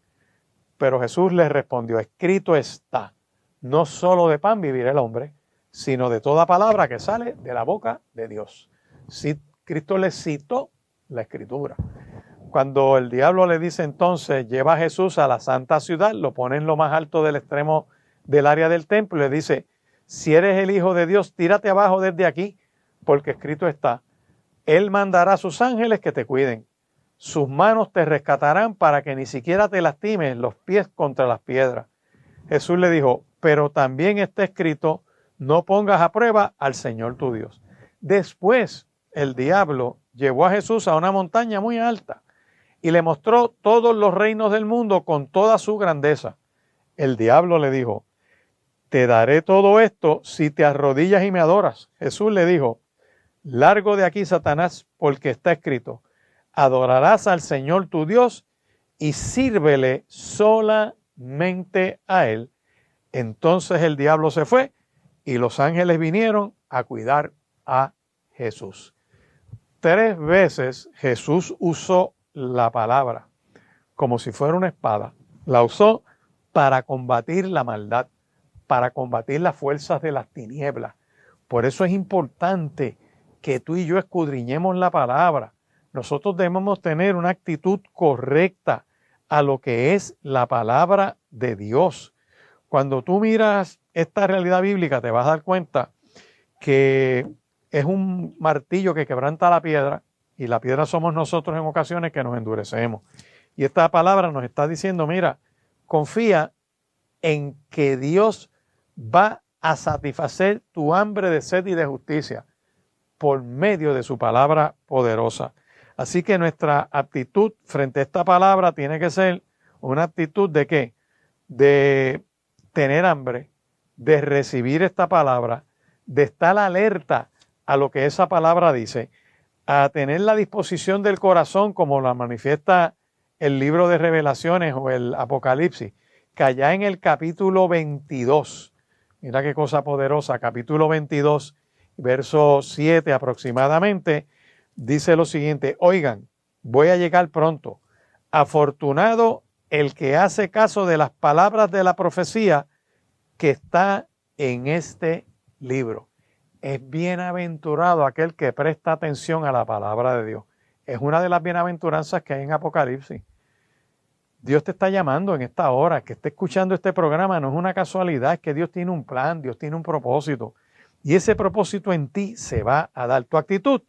Pero Jesús le respondió: escrito está, no solo de pan vivirá el hombre, sino de toda palabra que sale de la boca de Dios. Sí, Cristo le citó la Escritura. Cuando el diablo le dice entonces, lleva a Jesús a la santa ciudad, lo pone en lo más alto del extremo del área del templo y le dice: si eres el Hijo de Dios, tírate abajo desde aquí, porque escrito está, Él mandará a sus ángeles que te cuiden. Sus manos te rescatarán para que ni siquiera te lastimes los pies contra las piedras. Jesús le dijo: pero también está escrito, no pongas a prueba al Señor tu Dios. Después, el diablo llevó a Jesús a una montaña muy alta y le mostró todos los reinos del mundo con toda su grandeza. El diablo le dijo: te daré todo esto si te arrodillas y me adoras. Jesús le dijo: largo de aquí, Satanás, porque está escrito, adorarás al Señor tu Dios y sírvele solamente a Él. Entonces el diablo se fue y los ángeles vinieron a cuidar a Jesús. 3 veces Jesús usó la palabra como si fuera una espada. La usó para combatir la maldad, para combatir las fuerzas de las tinieblas. Por eso es importante que tú y yo escudriñemos la palabra. Nosotros debemos tener una actitud correcta a lo que es la palabra de Dios. Cuando tú miras esta realidad bíblica, te vas a dar cuenta que es un martillo que quebranta la piedra, y la piedra somos nosotros en ocasiones que nos endurecemos. Y esta palabra nos está diciendo: mira, confía en que Dios va a satisfacer tu hambre de sed y de justicia por medio de su palabra poderosa. Así que nuestra actitud frente a esta palabra tiene que ser una actitud de ¿qué? De tener hambre, de recibir esta palabra, de estar alerta a lo que esa palabra dice, a tener la disposición del corazón como la manifiesta el libro de Revelaciones o el Apocalipsis, que allá en el capítulo 22, mira qué cosa poderosa, capítulo 22, verso 7 aproximadamente, dice lo siguiente: oigan, voy a llegar pronto. Afortunado el que hace caso de las palabras de la profecía que está en este libro. Es bienaventurado aquel que presta atención a la palabra de Dios. Es una de las bienaventuranzas que hay en Apocalipsis. Dios te está llamando en esta hora. Que esté escuchando este programa no es una casualidad, es que Dios tiene un plan, Dios tiene un propósito. Y ese propósito en ti se va a dar. Tu actitud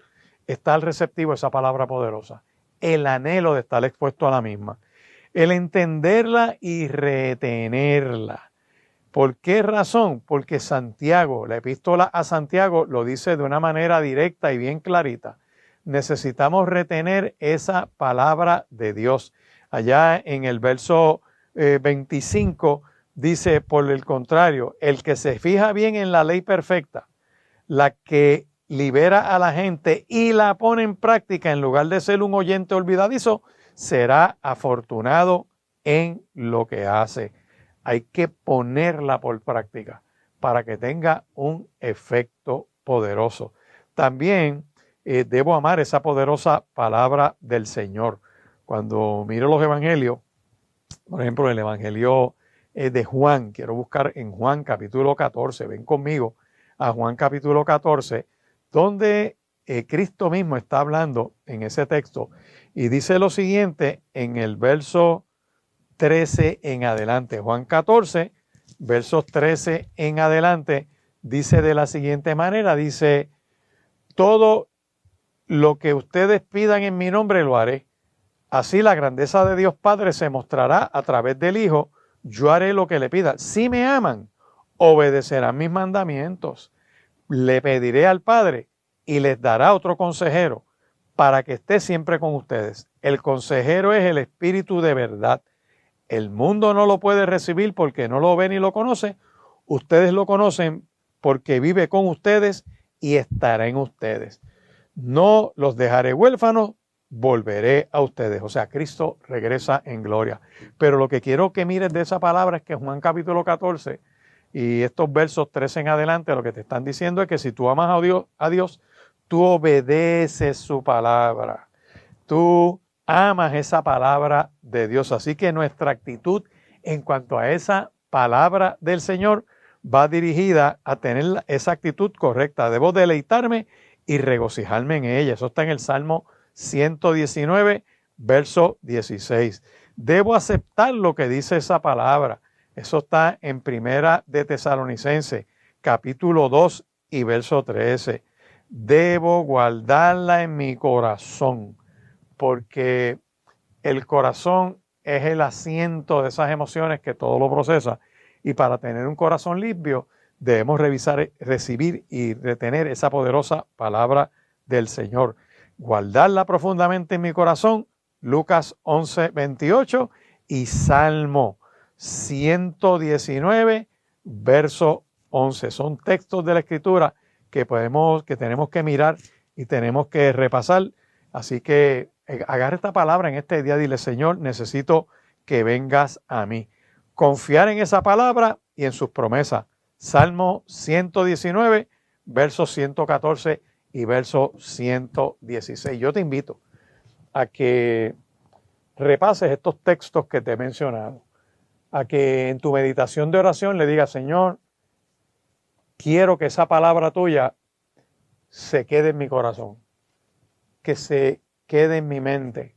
está al receptivo de esa palabra poderosa. El anhelo de estar expuesto a la misma. El entenderla y retenerla. ¿Por qué razón? Porque Santiago, la epístola a Santiago, lo dice de una manera directa y bien clarita. Necesitamos retener esa palabra de Dios. Allá en el verso 25 dice, por el contrario, el que se fija bien en la ley perfecta, la que libera a la gente y la pone en práctica en lugar de ser un oyente olvidadizo, será afortunado en lo que hace. Hay que ponerla por práctica para que tenga un efecto poderoso. También debo amar esa poderosa palabra del Señor. Cuando miro los evangelios, por ejemplo, el evangelio de Juan, quiero buscar en Juan capítulo 14, ven conmigo a Juan capítulo 14, donde Cristo mismo está hablando en ese texto y dice lo siguiente en el verso 13 en adelante. Juan 14, versos 13 en adelante, dice de la siguiente manera, dice, todo lo que ustedes pidan en mi nombre lo haré. Así la grandeza de Dios Padre se mostrará a través del Hijo. Yo haré lo que le pida. Si me aman, obedecerán mis mandamientos. Le pediré al Padre y les dará otro consejero para que esté siempre con ustedes. El consejero es el Espíritu de verdad. El mundo no lo puede recibir porque no lo ve ni lo conoce. Ustedes lo conocen porque vive con ustedes y estará en ustedes. No los dejaré huérfanos, volveré a ustedes. O sea, Cristo regresa en gloria. Pero lo que quiero que mires de esa palabra es que Juan capítulo 14 y estos versos 13 en adelante, lo que te están diciendo es que si tú amas a Dios, tú obedeces su palabra. Tú amas esa palabra de Dios. Así que nuestra actitud en cuanto a esa palabra del Señor va dirigida a tener esa actitud correcta. Debo deleitarme y regocijarme en ella. Eso está en el Salmo 119, verso 16. Debo aceptar lo que dice esa palabra. Eso está en Primera de Tesalonicenses, capítulo 2 y verso 13. Debo guardarla en mi corazón, porque el corazón es el asiento de esas emociones que todo lo procesa. Y para tener un corazón limpio, debemos recibir y retener esa poderosa palabra del Señor. Guardarla profundamente en mi corazón, Lucas 11, 28 y Salmo 119, verso 11. Son textos de la Escritura que tenemos que mirar y tenemos que repasar. Así que agarra esta palabra en este día, dile, Señor, necesito que vengas a mí. Confiar en esa palabra y en sus promesas. Salmo 119, versos 114 y verso 116. Yo te invito a que repases estos textos que te he mencionado, a que en tu meditación de oración le digas, Señor, quiero que esa palabra tuya se quede en mi corazón, que se quede en mi mente,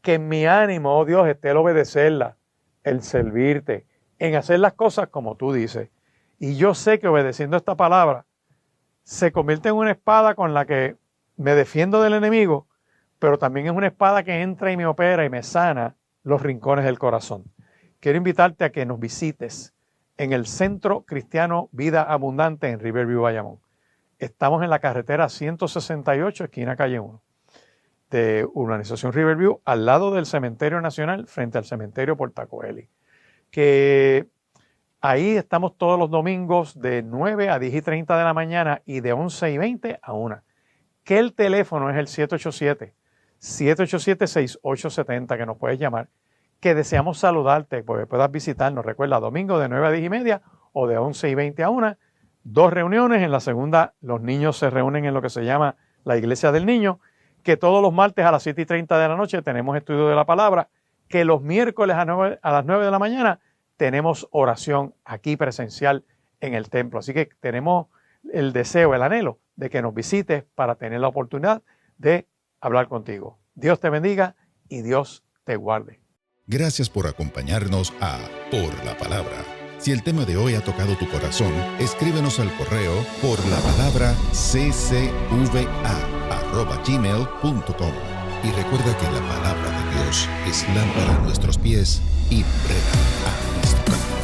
que en mi ánimo, oh Dios, esté el obedecerla, el servirte, en hacer las cosas como tú dices. Y yo sé que obedeciendo esta palabra se convierte en una espada con la que me defiendo del enemigo, pero también es una espada que entra y me opera y me sana los rincones del corazón. Quiero invitarte a que nos visites en el Centro Cristiano Vida Abundante en Riverview, Bayamón. Estamos en la carretera 168, esquina calle 1, de Urbanización Riverview, al lado del Cementerio Nacional, frente al Cementerio Portacoeli. Que ahí estamos todos los domingos de 9 a 10 y 30 de la mañana y de 11 y 20 a 1. Que el teléfono es el 787-6870, que nos puedes llamar, que deseamos saludarte, porque puedas visitarnos. Recuerda, domingo de 9 a 10 y media o de 11 y 20 a 1. 2 reuniones. En la segunda, los niños se reúnen en lo que se llama la Iglesia del Niño. Que todos los martes a las 7 y 30 de la noche tenemos estudio de la palabra. Que los miércoles a las 9 de la mañana tenemos oración aquí presencial en el templo. Así que tenemos el deseo, el anhelo de que nos visites para tener la oportunidad de hablar contigo. Dios te bendiga y Dios te guarde. Gracias por acompañarnos a Por la Palabra. Si el tema de hoy ha tocado tu corazón, escríbenos al correo porlapalabraccva@gmail.com. Y recuerda que la palabra de Dios es lámpara a nuestros pies y brega a nuestro camino.